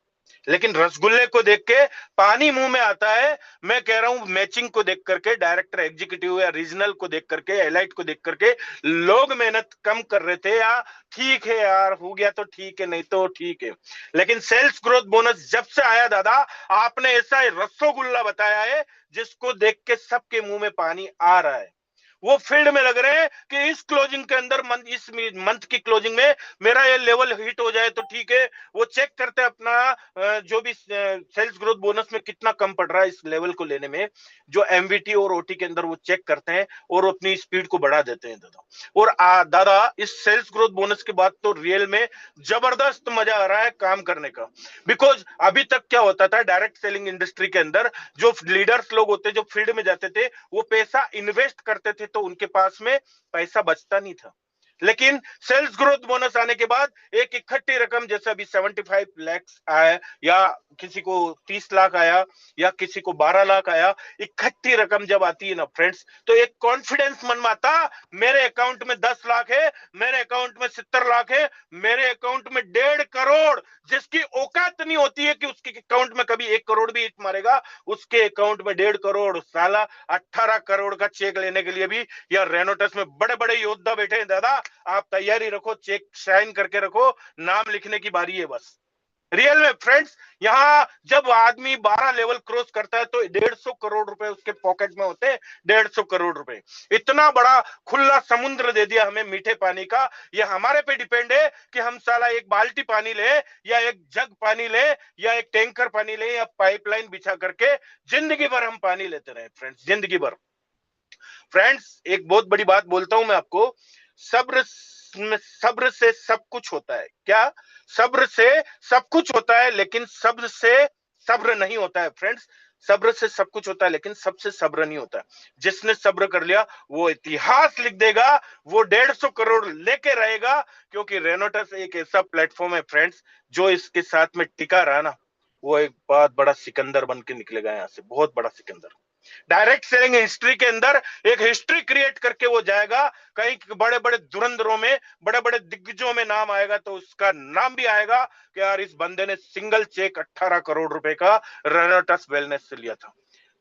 लेकिन रसगुल्ले को देख के पानी मुंह में आता है। मैं कह रहा हूं मैचिंग को देख करके, डायरेक्टर एग्जीक्यूटिव या रीजनल को देख करके, एलाइट को देख करके लोग मेहनत कम कर रहे थे, या ठीक है यार हो गया तो ठीक है, नहीं तो ठीक है। लेकिन सेल्स ग्रोथ बोनस जब से आया दादा, आपने ऐसा रसोगुल्ला बताया है जिसको देख के सबके मुंह में पानी आ रहा है। वो फील्ड में लग रहे हैं कि इस क्लोजिंग के अंदर इस मंथ की क्लोजिंग में मेरा ये लेवल हिट हो जाए तो ठीक है। वो चेक करते हैं अपना जो भी सेल्स ग्रोथ बोनस में कितना कम पड़ रहा है इस लेवल को लेने में, जो एमवीटी और ओटी के अंदर वो चेक करते हैं और अपनी स्पीड को बढ़ा देते हैं दादा। और दादा इस सेल्स ग्रोथ बोनस के बाद तो रियल में जबरदस्त मजा आ रहा है काम करने का। बिकॉज अभी तक क्या होता था डायरेक्ट सेलिंग इंडस्ट्री के अंदर, जो लीडर्स लोग होते जो फील्ड में जाते थे वो पैसा इन्वेस्ट करते थे तो उनके पास में पैसा बचता नहीं था। लेकिन सेल्स ग्रोथ बोनस आने के बाद एक इकट्ठी रकम, जैसे अभी 75 लाख आया या किसी को 30 लाख आया या किसी को 12 लाख आया, इकट्ठी रकम जब आती है ना फ्रेंड्स, तो एक कॉन्फिडेंस मन में आता, मेरे अकाउंट में 10 लाख है, मेरे अकाउंट में 70 लाख है, मेरे अकाउंट में 1.5 करोड़, जिसकी औकात नहीं होती है कि उसके अकाउंट में कभी 1 करोड़ भी हिट मारेगा, उसके अकाउंट में 1.5 करोड़, साला 18 करोड़ का चेक लेने के लिए भी, या रेनोटस में बड़े बड़े योद्धा बैठे हैं दादा, आप तैयारी रखो, चेक साइन करके रखो, नाम लिखने की बारी है बस। रियल में फ्रेंड्स, यहां जब आदमी 12 लेवल क्रॉस करता है तो 150 करोड़ रुपए उसके पॉकेट में होते हैं। 150 करोड़ रुपए, इतना बड़ा खुला समुद्र दे दिया हमें मीठे पानी का। ये हमारे पे डिपेंड है कि हम साला एक बाल्टी पानी ले या एक जग पानी ले या एक टैंकर पानी ले या पाइपलाइन बिछा करके जिंदगी भर हम पानी लेते रहे फ्रेंड्स, जिंदगी भर। फ्रेंड्स एक बहुत बड़ी बात बोलता हूं मैं आपको, सब्र सब्र से सब कुछ होता है। क्या? सब्र से सब कुछ होता है, लेकिन सब्र से सब्र नहीं होता है फ्रेंड्स। सब्र से सब कुछ होता है लेकिन सबसे सब्र नहीं होता है। जिसने सब्र कर लिया वो इतिहास लिख देगा, वो 150 करोड़ लेके रहेगा, क्योंकि रेनोटस एक ऐसा प्लेटफॉर्म है फ्रेंड्स, जो इसके साथ में टिका रहा ना, वो एक बहुत बड़ा सिकंदर बन के निकलेगा यहां से, बहुत बड़ा सिकंदर। डायरेक्ट सेलिंग हिस्ट्री के अंदर एक हिस्ट्री क्रिएट करके वो जाएगा, कहीं बड़े बड़े धुरंधरों में, बड़े बड़े दिग्गजों में नाम आएगा तो उसका नाम भी आएगा कि यार इस बंदे ने सिंगल चेक 18 करोड़ रुपए का रेनोटस वेलनेस से लिया था।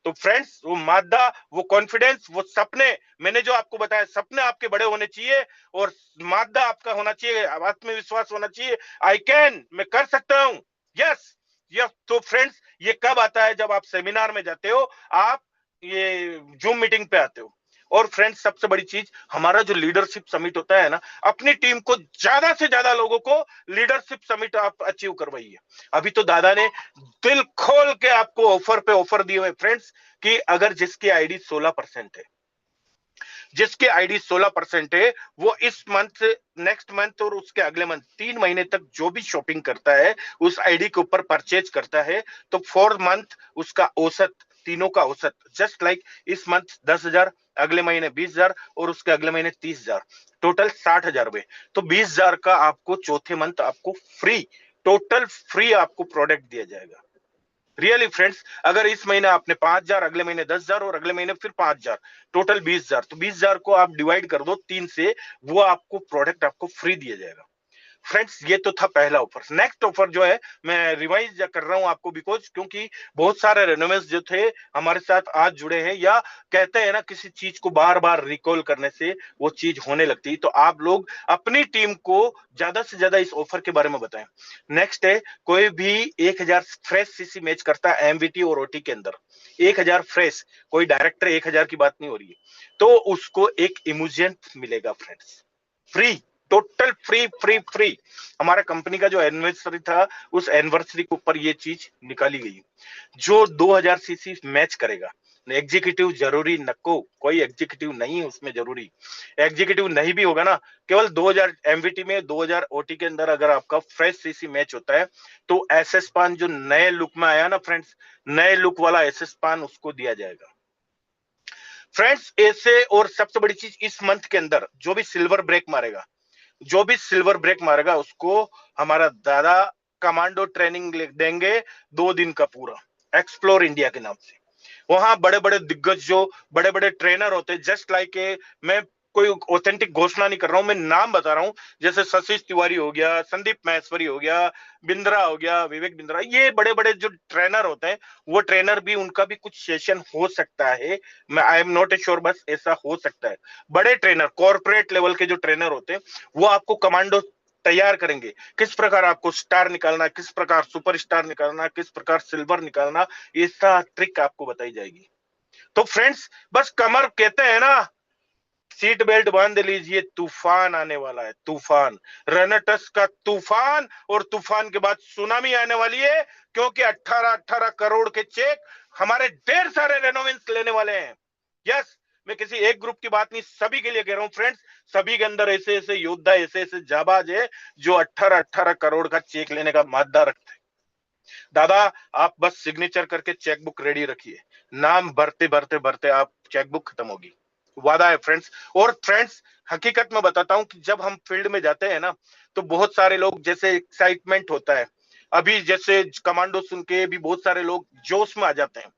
तो फ्रेंड्स वो मादा, वो कॉन्फिडेंस, वो सपने, मैंने जो आपको बताया, सपने आपके बड़े होने चाहिए और मादा आपका होना चाहिए, आत्मविश्वास होना चाहिए। आई कैन, मैं कर सकता हूं, यस यस। तो फ्रेंड्स ये कब आता है? जब आप सेमिनार में जाते हो, आप ये जूम मीटिंग पे आते हो। और फ्रेंड्स सबसे बड़ी चीज, हमारा जो लीडरशिप समिट होता है ना, अपनी टीम को ज्यादा से ज्यादा लोगों को लीडरशिप समिट आप अचीव करवाइए। अभी तो दादा ने दिल खोल के आपको ऑफर पे ऑफर दिए हुए फ्रेंड्स, कि अगर जिसकी आईडी 16% है, जिसकी आईडी 16% है, वो इस मंथ, नेक्स्ट मंथ और उसके अगले मंथ 3 महीने तक जो भी शॉपिंग करता है उस आईडी के ऊपर परचेज करता है, तो 4 मंथ उसका औसत, तीनों का औसत, जस्ट लाइक इस मंथ 10,000, अगले महीने 20,000 और उसके अगले महीने 30,000, टोटल 60,000 रुपए। तो 20,000 का आपको चौथे मंथ आपको फ्री, टोटल फ्री आपको प्रोडक्ट दिया जाएगा। रियली फ्रेंड्स, अगर इस महीने आपने 5,000, अगले महीने 10,000 और अगले महीने फिर 5,000, टोटल 20,000, तो 20,000 को आप डिवाइड कर दो 3 से, वो आपको प्रोडक्ट आपको फ्री दिया जाएगा। फ्रेंड्स ये तो था पहला ऑफर। नेक्स्ट ऑफर जो है मैं रिवाइज कर रहा हूं आपको, बिकॉज क्योंकि बहुत सारे रेनोवेंस जो थे हमारे साथ आज जुड़े हैं, या कहते हैं ना किसी चीज को बार बार रिकॉल करने से वो चीज होने लगती है, तो आप लोग अपनी टीम को ज्यादा से ज्यादा इस ऑफर के बारे में बताएं। नेक्स्ट है, कोई भी 1,000 फ्रेश सीसी मैच करता है एमवीटी और ओटी के अंदर, 1,000 फ्रेश, कोई डायरेक्टर 1,000 की बात नहीं हो रही है, तो उसको एक इमोजेंट मिलेगा friends, free, total free free free. हमारा कंपनी का जो एनिवर्सरी था, उस एनिवर्सरी के ऊपर ये चीज निकाली गई। जो 2,000 सीसी मैच करेगा, एग्जीक्यूटिव जरूरी नको, कोई एग्जीक्यूटिव नहीं उसमें जरूरी, एग्जीक्यूटिव नहीं भी होगा ना, केवल 2,000 एमवीटी में, 2,000 ओटी के अंदर अगर आपका फ्रेश सीसी मैच होता है, तो एसएस पान जो नए लुक में आया ना फ्रेंड्स, नए लुक वाला एसएस पान उसको दिया जाएगा फ्रेंड्स। ऐसे और सबसे बड़ी चीज, इस मंथ के अंदर जो भी सिल्वर ब्रेक मारेगा, जो भी सिल्वर ब्रेक मारेगा उसको हमारा दादा कमांडो ट्रेनिंग देंगे 2 दिन का पूरा, एक्सप्लोर इंडिया के नाम से। वहां बड़े बड़े दिग्गज जो बड़े बड़े ट्रेनर होते हैं, जस्ट लाइक मैं कोई ऑथेंटिक घोषणा नहीं कर रहा हूं, मैं नाम बता रहा हूं, जैसे सतीश तिवारी हो गया, संदीप महेश्वरी हो गया, बिंद्रा हो गया, विवेक बिंद्रा, ये बड़े बड़े जो ट्रेनर होते हैं, वो ट्रेनर भी, उनका भी कुछ सेशन हो सकता है, मैं आई एम नॉट श्योर, बस ऐसा हो सकता है। बड़े ट्रेनर, कॉर्पोरेट लेवल के जो ट्रेनर होते हैं, वो आपको कमांडो तैयार करेंगे, किस प्रकार आपको स्टार निकालना है, किस प्रकार सुपर स्टार निकालना है, किस प्रकार सिल्वर निकालना, ऐसा ट्रिक आपको बताई जाएगी। तो फ्रेंड्स बस कमर कहते हैं ना, सीट बेल्ट बांध लीजिए, तूफान आने वाला है, तूफान, रेनेटस का तूफान। और तूफान के बाद सुनामी आने वाली है, क्योंकि 18-18 करोड़ के चेक हमारे ढेर सारे रेनोवेंस लेने वाले हैं। यस, मैं किसी एक ग्रुप की बात नहीं, सभी के लिए कह रहा हूं फ्रेंड्स। सभी के अंदर ऐसे ऐसे योद्धा, ऐसे ऐसे जाबाज है जो 18-18 करोड़ का चेक लेने का मादा रखते हैं। दादा, आप बस सिग्नेचर करके चेकबुक रेडी रखिए, नाम भरते भरते भरते आप चेकबुक खत्म होगी, वादा है फ्रेंड्स। और फ्रेंड्स, हकीकत में बताता हूं कि जब हम फील्ड में जाते हैं ना, तो बहुत सारे लोग, जैसे एक्साइटमेंट होता है, अभी जैसे कमांडो सुन के भी बहुत सारे लोग जोश में आ जाते हैं।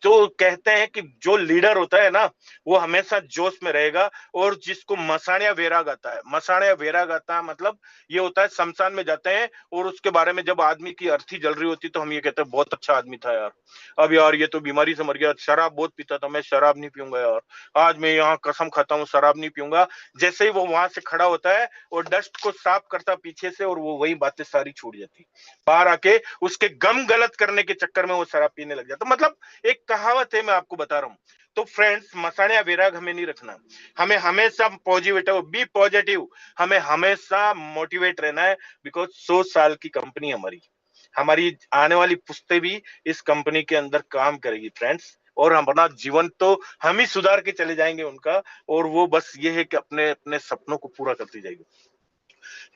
तो कहते हैं कि जो लीडर होता है ना, वो हमेशा जोश में रहेगा। और जिसको मसाणिया वैराग आता है, मसाणिया वैराग आता है मतलब ये होता है, शमशान में जाते हैं और उसके बारे में जब आदमी की अर्थी जल रही होती, तो हम ये कहते हैं बहुत अच्छा आदमी था यार, अब यार ये तो बीमारी से मर गया, शराब बहुत पीता था, मैं शराब नहीं पीऊंगा यार, आज मैं यहाँ कसम खाता हूँ शराब नहीं पीऊंगा। जैसे ही वो वहां से खड़ा होता है और डस्ट को साफ करता पीछे से, और वो वही बातें सारी छूट जाती, बाहर आके उसके गम गलत करने के चक्कर में वो शराब पीने लग जाता। मतलब एक कहावत है, मैं आपको बता रहा हूँ। तो फ्रेंड्स, मसाणिया वैराग हमें नहीं रखना, हमें हमेशा पॉजिटिव, बी पॉजिटिव, हमें हमेशा मोटिवेट रहना है। बिकॉज 100 साल की कंपनी हमारी, हमारी आने वाली पुश्तें भी इस कंपनी के अंदर काम करेगी फ्रेंड्स। और हमारा जीवन तो हम ही सुधार के चले जाएंगे उनका। और वो बस ये है कि अपने अपने सपनों को पूरा करती जाएगी।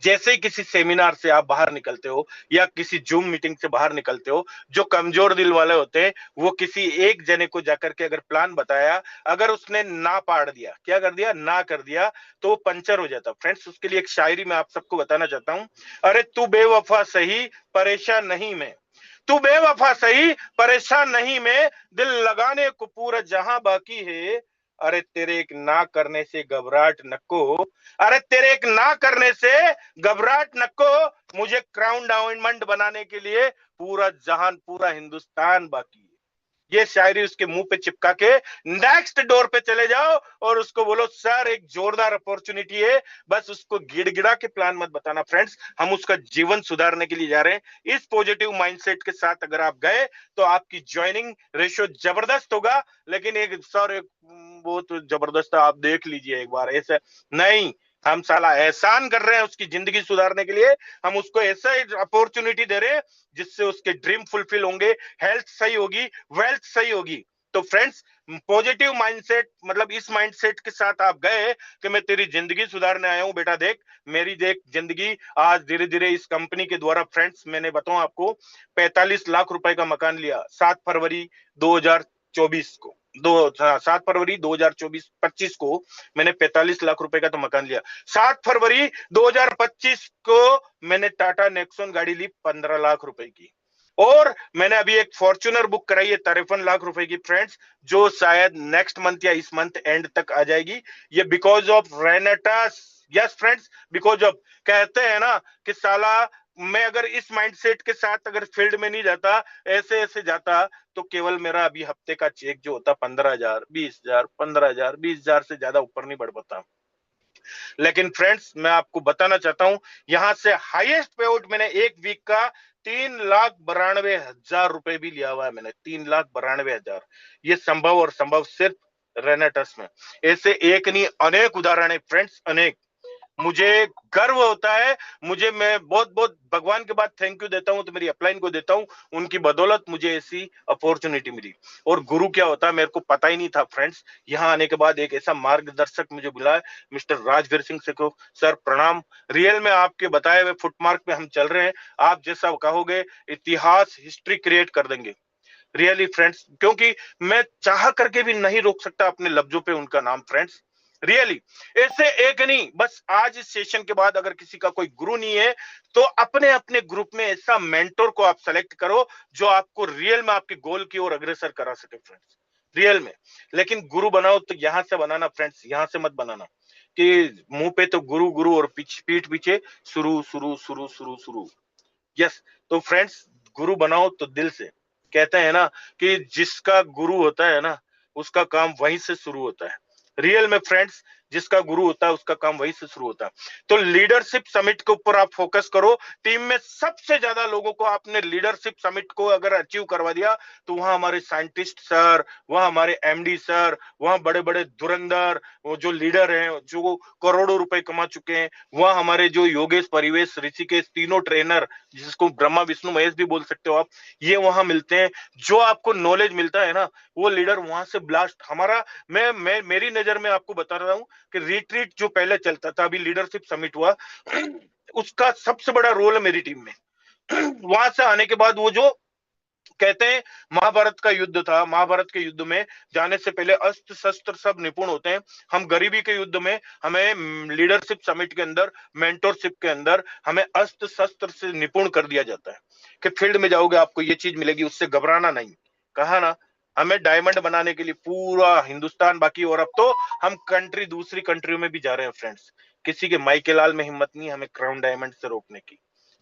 जैसे ही किसी सेमिनार से आप बाहर निकलते हो या किसी जूम मीटिंग से बाहर निकलते हो, जो कमजोर दिल वाले होते हैं, वो किसी एक जने को जाकर के अगर प्लान बताया, अगर उसने ना पाड़ दिया, क्या कर दिया, ना कर दिया, तो वो पंचर हो जाता। फ्रेंड्स, उसके लिए एक शायरी मैं आप सबको बताना चाहता हूं। अरे तू बेवफा सही, परेशान नहीं मैं, तू बेवफा सही, परेशान नहीं मैं, दिल लगाने को पूरा जहां बाकी है। अरे तेरे एक ना करने से घबराहट नको, अरे तेरे एक ना करने से घबराहट नको, मुझे क्राउन डायमंड बनाने के लिए पूरा जहान, पूरा हिंदुस्तान बाकी है। ये शायरी उसके मुंह पे चिपका के नेक्स्ट डोर पे चले जाओ और उसको बोलो सर एक जोरदार अपॉर्चुनिटी है, बस उसको गिड़गिड़ा के प्लान मत बताना। फ्रेंड्स, हम उसका जीवन सुधारने के लिए जा रहे हैं। इस पॉजिटिव माइंडसेट के साथ अगर आप गए तो आपकी ज्वाइनिंग रेशियो जबरदस्त होगा। लेकिन एक सर, एक वो तो जबरदस्त है, आप देख लीजिए एक बार, ऐसा नहीं। हम साला एहसान कर रहे हैं उसकी जिंदगी सुधारने के लिए, हम उसको ऐसा अपॉर्चुनिटी दे रहे हैं जिससे उसके ड्रीम फुलफिल होंगे, हेल्थ सही होगी, वेल्थ सही होगी। तो फ्रेंड्स, पॉजिटिव माइंडसेट, मतलब इस माइंडसेट के साथ आप गए कि मैं तेरी जिंदगी सुधारने आया हूं बेटा, देख मेरी, देख जिंदगी आज धीरे धीरे इस कंपनी के द्वारा। फ्रेंड्स, मैंने बताऊं आपको, 45 लाख रुपए का मकान लिया 7 फरवरी 2024 को, 7 फरवरी 2024-25 को मैंने 45 लाख रुपए का तो मकान लिया। 7 फरवरी 2025 को मैंने टाटा नेक्सॉन गाड़ी ली 15 लाख रुपए की। और मैंने अभी एक फॉर्च्यूनर बुक कराई है 53 लाख रुपए की फ्रेंड्स, जो शायद नेक्स्ट मंथ या इस मंथ एंड तक आ जाएगी। ये बिकॉज ऑफ रेनेटास। यस फ्रेंड्स, बिकॉज ऑफ, कहते हैं ना कि साला, मैं अगर इस माइंडसेट के साथ अगर फील्ड में नहीं जाता, ऐसे ऐसे जाता, तो केवल मेरा अभी हफ्ते का चेक जो होता 15,000, 20,000, 15,000, 20,000 से ज्यादा ऊपर नहीं बढ़ पाता। लेकिन फ्रेंड्स, मैं आपको बताना चाहता हूं, यहां से हाईएस्ट पे आउट मैंने एक वीक का 3,92,000 रुपए भी लिया हुआ है मैंने, 3,92,000। ये संभव और संभव सिर्फ रेनेटस में। ऐसे एक नहीं, अनेक उदाहरण है फ्रेंड्स, अनेक। मुझे गर्व होता है, मुझे, मैं बहुत बहुत भगवान के बाद थैंक यू देता हूं, तो मेरी अपलाइन को देता हूं, उनकी बदौलत मुझे ऐसी अपॉर्चुनिटी मिली। और गुरु क्या होता है मेरे को पता ही नहीं था फ्रेंड्स। यहाँ आने के बाद एक ऐसा मार्गदर्शक मुझे मिला है, मिस्टर राजवीर सिंह से को सर प्रणाम। रियल में आपके बताए हुए फुटमार्क पे हम चल रहे हैं, आप जैसा कहोगे इतिहास, हिस्ट्री क्रिएट कर देंगे। रियली फ्रेंड्स, क्योंकि मैं चाह करके भी नहीं रोक सकता अपने लफ्जों पे उनका नाम फ्रेंड्स। रियली, ऐसे एक नहीं, बस आज इस सेशन के बाद अगर किसी का कोई गुरु नहीं है, तो अपने अपने ग्रुप में ऐसा मेंटोर को आप सेलेक्ट करो जो आपको रियल में आपके गोल की ओर अग्रसर करा सके फ्रेंड्स, रियल में। लेकिन गुरु बनाओ तो यहां से बनाना फ्रेंड्स, यहां से मत बनाना कि मुंह पे तो गुरु गुरु और पीठ पीछे शुरू शुरू शुरू शुरू शुरू। यस, तो फ्रेंड्स, गुरु बनाओ तो दिल से। कहते हैं ना कि जिसका गुरु होता है ना, उसका काम वहीं से शुरू होता है। रियल में फ्रेंड्स, जिसका गुरु होता है उसका काम वहीं से शुरू होता है। तो लीडरशिप समिट के ऊपर आप फोकस करो। टीम में सबसे ज्यादा लोगों को आपने लीडरशिप समिट को अगर अचीव करवा दिया तो वहां हमारे साइंटिस्ट सर, वहां हमारे एमडी सर, वहां बड़े बड़े धुरंधर वो जो लीडर हैं जो करोड़ों रुपए कमा चुके हैं, वहां हमारे जो योगेश, परिवेश, ऋषिकेश, तीनों ट्रेनर जिसको ब्रह्मा विष्णु महेश भी बोल सकते हो आप, ये वहां मिलते हैं। जो आपको नॉलेज मिलता है ना वो लीडर वहां से ब्लास्ट हमारा, मैं मेरी नजर में आपको बता रहा हूं कि रिट्रीट जो पहले चलता था, अभी लीडरशिप समिट हुआ, उसका सबसे बड़ा रोल है मेरी टीम में। वहां से आने के बाद वो जो कहते हैं महाभारत का युद्ध था, महाभारत के युद्ध में जाने से पहले अस्त्र शस्त्र सब निपुण होते हैं। हम गरीबी के युद्ध में हमें लीडरशिप समिट के अंदर, मेंटोरशिप के अंदर हमें अस्त्र शस्त्र से निपुण कर दिया जाता है कि फील्ड में जाओगे आपको ये चीज मिलेगी, उससे घबराना नहीं। कहा ना, हमें डायमंड बनाने के लिए पूरा हिंदुस्तान, बाकी और अब तो हम कंट्री, दूसरी कंट्रियों में भी जा रहे हैं फ्रेंड्स। किसी के माइके लाल में हिम्मत नहीं हमें क्राउन डायमंड से रोकने की,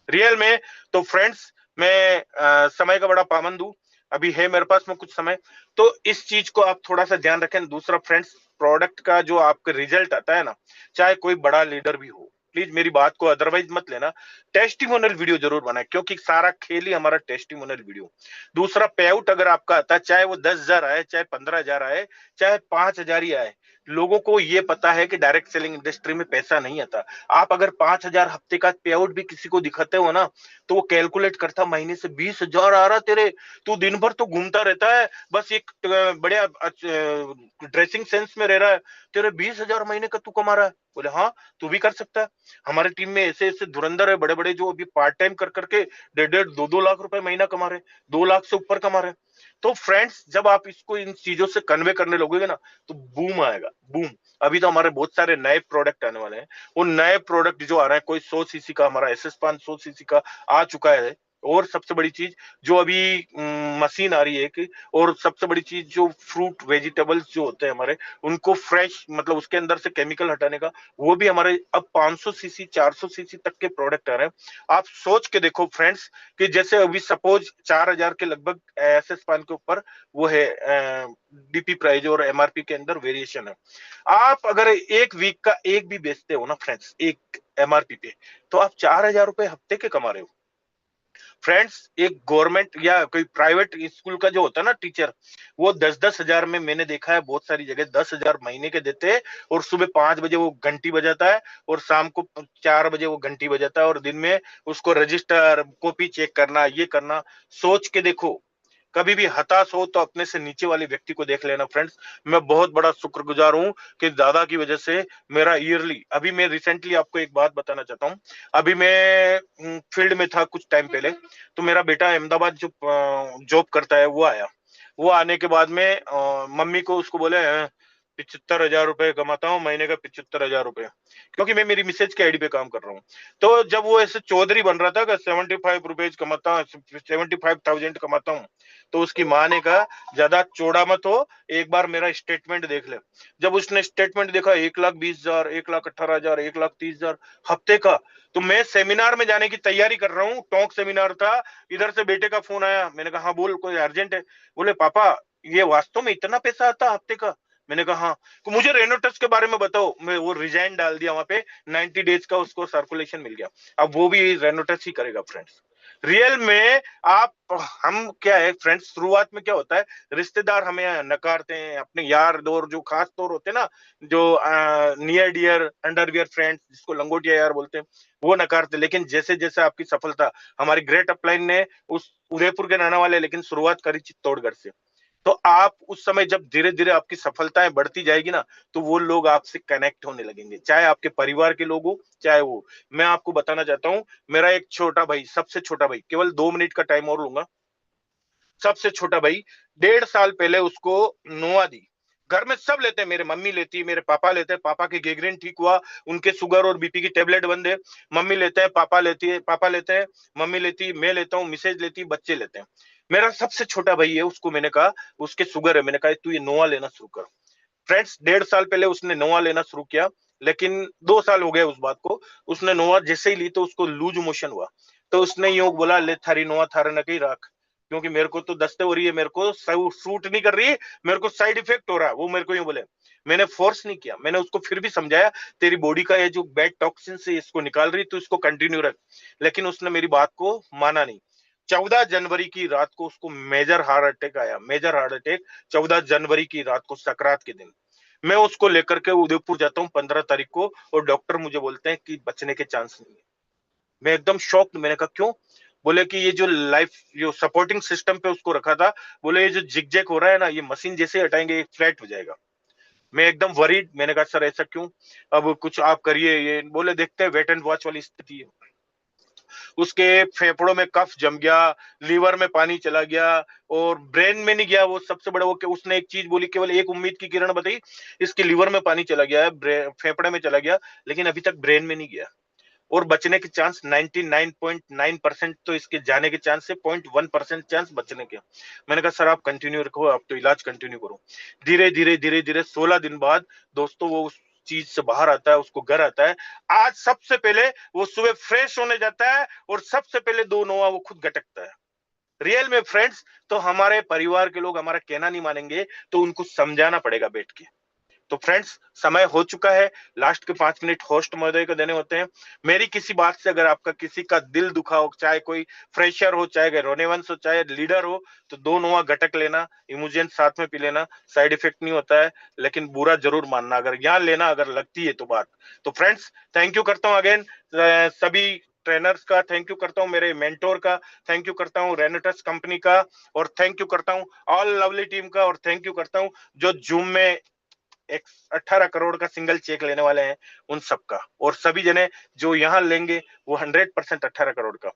रियल में। तो फ्रेंड्स मैं समय का बड़ा पाबंद हूं, अभी है मेरे पास में कुछ समय, तो इस चीज को आप थोड़ा सा ध्यान रखें। दूसरा फ्रेंड्स, प्रोडक्ट का जो आपका रिजल्ट आता है ना, चाहे कोई बड़ा लीडर भी हो, प्लीज मेरी बात को अदरवाइज मत लेना, टेस्टिमोनियल वीडियो जरूर बनाए, क्योंकि सारा खेल ही हमारा टेस्टिमोनियल वीडियो। दूसरा, पे आउट अगर आपका आता है, चाहे वो 10,000 आए, चाहे 15,000 आए, चाहे 5,000 ही आए, लोगों को ये पता है कि डायरेक्ट सेलिंग इंडस्ट्री में पैसा नहीं आता। आप अगर 5,000 हफ्ते का पे आउट भी किसी को दिखाते हो ना, तो वो कैलकुलेट करता महीने से 20,000 आ रहा तेरे, तू दिन भर तो घूमता रहता है, बस एक बढ़िया ड्रेसिंग सेंस में रह रहा है, तेरे 20,000 महीने का तू कमा रहा है। बोले हाँ, तू भी कर सकता है। हमारे टीम में ऐसे ऐसे धुरंधर है बड़े बड़े, जो अभी पार्ट टाइम कर करके 1.5 2 लाख रुपए महीना कमा रहे, 2 लाख से ऊपर कमा रहे। तो फ्रेंड्स, जब आप इसको इन चीजों से कन्वे करने लगोगे ना, तो बूम आएगा, बूम। अभी तो हमारे बहुत सारे नए प्रोडक्ट आने वाले हैं। वो नए प्रोडक्ट जो आ रहे हैं, कोई 100 सीसी का, हमारा एसएस 500 सीसी का आ चुका है। और सबसे बड़ी चीज जो अभी मशीन आ रही है कि, और सबसे बड़ी चीज जो फ्रूट वेजिटेबल्स जो होते हैं हमारे, उनको फ्रेश, मतलब उसके अंदर से केमिकल हटाने का, वो भी हमारे अब 500 सीसी 400 सीसी तक के प्रोडक्ट आ रहे हैं। आप सोच के देखो फ्रेंड्स कि जैसे अभी सपोज 4,000 के लगभग एसएस पान के ऊपर वो है डीपी प्राइस और एमआरपी के अंदर वेरिएशन है। आप अगर एक वीक का एक भी बेचते हो ना फ्रेंड्स, एक एमआरपी पे, तो आप 4,000 रुपए हफ्ते के कमा रहे हो। फ्रेंड्स, एक गवर्नमेंट या कोई प्राइवेट स्कूल का जो होता है ना टीचर, वो 10-10 हजार में, मैंने देखा है बहुत सारी जगह 10,000 महीने के देते हैं, और सुबह 5 बजे वो घंटी बजाता है, और शाम को 4 बजे वो घंटी बजाता है, और दिन में उसको रजिस्टर, कॉपी चेक करना, ये करना। सोच के देखो, कभी भी हताश हो तो अपने से नीचे वाले व्यक्ति को देख लेना फ्रेंड्स। मैं बहुत बड़ा शुक्रगुजार हूं कि दादा की वजह से मेरा ईयरली, अभी मैं रिसेंटली आपको एक बात बताना चाहता हूं। अभी मैं फील्ड में था कुछ टाइम पहले, तो मेरा बेटा अहमदाबाद जो जॉब करता है वो आया। वो आने के बाद में मम्मी को उसको बोले 75,000 रुपए कमाता हूँ महीने का, 75,000 रुपए, क्योंकि मैं मेरी मिसेज के आईडी पे काम कर रहा हूँ। तो जब वो ऐसे चौधरी बन रहा था कि 75 रुपीज कमाता हूँ, 75,000 कमाता हूँ, तो उसकी माँ ने कहा ज्यादा चौड़ा मत हो, एक बार मेरा स्टेटमेंट देख ले। जब उसने स्टेटमेंट देखा, 1,20,000, 1,18,000, 1,30,000 हफ्ते का। तो मैं सेमिनार में जाने की तैयारी कर रहा हूँ, टॉक सेमिनार था, इधर से बेटे का फोन आया। मैंने कहा हाँ बोल, कोई अर्जेंट है? बोले पापा, ये वास्तव में इतना पैसा आता हफ्ते का? मैंने कहा हाँ। तो मुझे रेनोटच के बारे में बताओ। मैं वो रिजाइन डाल दिया वहां पे, 90 डेज का उसको सर्कुलेशन मिल गया। अब वो भी रेनोटच ही करेगा फ्रेंड्स। रियल में आप, हम क्या है फ्रेंड्स, शुरुआत में क्या होता है, रिश्तेदार हमें नकारते हैं, अपने यार दोस्त जो खास तौर होते हैं ना, जो नियर डियर अंडरवियर फ्रेंड्स, जिसको लंगोटिया यार बोलते हैं, वो नकारते। लेकिन जैसे जैसे आपकी सफलता, हमारी ग्रेट अपलाइन ने उस उदयपुर के रहने वाले, लेकिन शुरुआत करी चित्तौड़गढ़ से। तो आप उस समय जब धीरे धीरे आपकी सफलताएं बढ़ती जाएगी ना, तो वो लोग आपसे कनेक्ट होने लगेंगे, चाहे आपके परिवार के लोग हो, चाहे वो। मैं आपको बताना चाहता हूं, मेरा एक छोटा भाई, सबसे छोटा भाई, केवल 2 मिनट का टाइम और लूंगा। सबसे छोटा भाई, 1.5 साल पहले उसको नोआ दी। घर में सब लेते हैं, मेरे मम्मी लेती है, मेरे पापा लेते हैं, पापा की गैंग्रीन ठीक हुआ, उनके शुगर और बीपी की टेबलेट बंद है। मम्मी लेते हैं, पापा लेती है, पापा लेते हैं, मम्मी लेती है, मैं लेता हूँ, मिसेज लेती है, बच्चे लेते हैं। मेरा सबसे छोटा भाई है, उसको मैंने कहा, उसके शुगर है, मैंने कहा तू ये नोआ लेना शुरू कर। फ्रेंड्स, 1.5 साल पहले उसने नोआ लेना शुरू किया, लेकिन 2 साल हो गए उस बात को। उसने नोआ जैसे ही ली तो उसको लूज मोशन हुआ, तो उसने यूं बोला, ले थारी नोआ थारे न कहीं रख। क्योंकि मेरे को तो दस्ते हो रही है, मेरे को सूट नहीं कर रही है, मेरे को साइड इफेक्ट हो रहा है, वो मेरे को यूं बोले। मैंने फोर्स नहीं किया, मैंने उसको फिर भी समझाया, तेरी बॉडी का ये जो बैड टॉक्सिन से इसको निकाल रही, तो इसको कंटिन्यू रख। लेकिन उसने मेरी बात को माना नहीं। 14 जनवरी की रात को उसको मेजर हार्ट अटैक आया, मेजर हार्ट अटैक 14 जनवरी की रात को, सकरात के दिन। मैं उसको लेकर के उदयपुर जाता हूँ 15 तारीख को, और डॉक्टर मुझे बोलते हैं कि बचने के चांस नहीं है। मैं एकदम शॉक्ड, मैंने कहा क्यों? बोले कि ये जो लाइफ जो सपोर्टिंग सिस्टम पे उसको रखा था, बोले ये जो जिग-जैग हो रहा है ना, ये मशीन जैसे हटाएंगे ये फ्लैट हो जाएगा। मैं एकदम वरीड, मैंने कहा सर ऐसा क्यों? अब कुछ आप करिए। ये बोले देखते हैं, वेट एंड वॉच वाली स्थिति है। उसके फेफड़ों में कफ जम गया, लीवर में पानी चला गया, और ब्रेन में नहीं गया। वो सबसे बड़ा वो कि उसने एक चीज बोली, केवल एक उम्मीद की किरण बताई, इसके लीवर में पानी चला गया है, फेफड़े में चला गया, लेकिन अभी तक ब्रेन में नहीं गया। और बचने के चांस 99.9% तो इसके जाने के चांस है, 0.1% चांस बचने के। मैंने कहा सर आप कंटिन्यू रखो, आप तो इलाज कंटिन्यू करो। धीरे धीरे धीरे धीरे 16 दिन बाद दोस्तों वो उस चीज से बाहर आता है, उसको घर आता है। आज सबसे पहले वो सुबह फ्रेश होने जाता है, और सबसे पहले 2 नोवा वो खुद गटकता है। रियल में फ्रेंड्स, तो हमारे परिवार के लोग हमारा कहना नहीं मानेंगे, तो उनको समझाना पड़ेगा बैठ के। तो फ्रेंड्स, समय हो चुका है, लास्ट के 5 मिनट होस्ट महोदय को देने होते हैं। मेरी किसी बात से अगर आपका किसी का दिल दुखा हो, चाहे कोई फ्रेशर हो, चाहे रोनेवंश हो, चाहे लीडर हो, तो 2 नोवा घटक लेना, इमोजियन साथ में पी लेना, साइड इफेक्ट नहीं होता है, लेकिन बुरा जरूर मानना अगर यहाँ लेना अगर लगती है तो बात। तो फ्रेंड्स, थैंक यू करता हूँ अगेन सभी ट्रेनर्स का, थैंक यू करता हूँ मेरे मेंटोर का, थैंक यू करता हूँ रेनेटस कंपनी का, और थैंक यू करता हूँ ऑल लवली टीम का, और थैंक यू करता हूँ जो जूम में 18 करोड़ का सिंगल चेक लेने वाले हैं उन सबका, और सभी जने जो यहाँ लेंगे वो 100% 18 करोड़ का।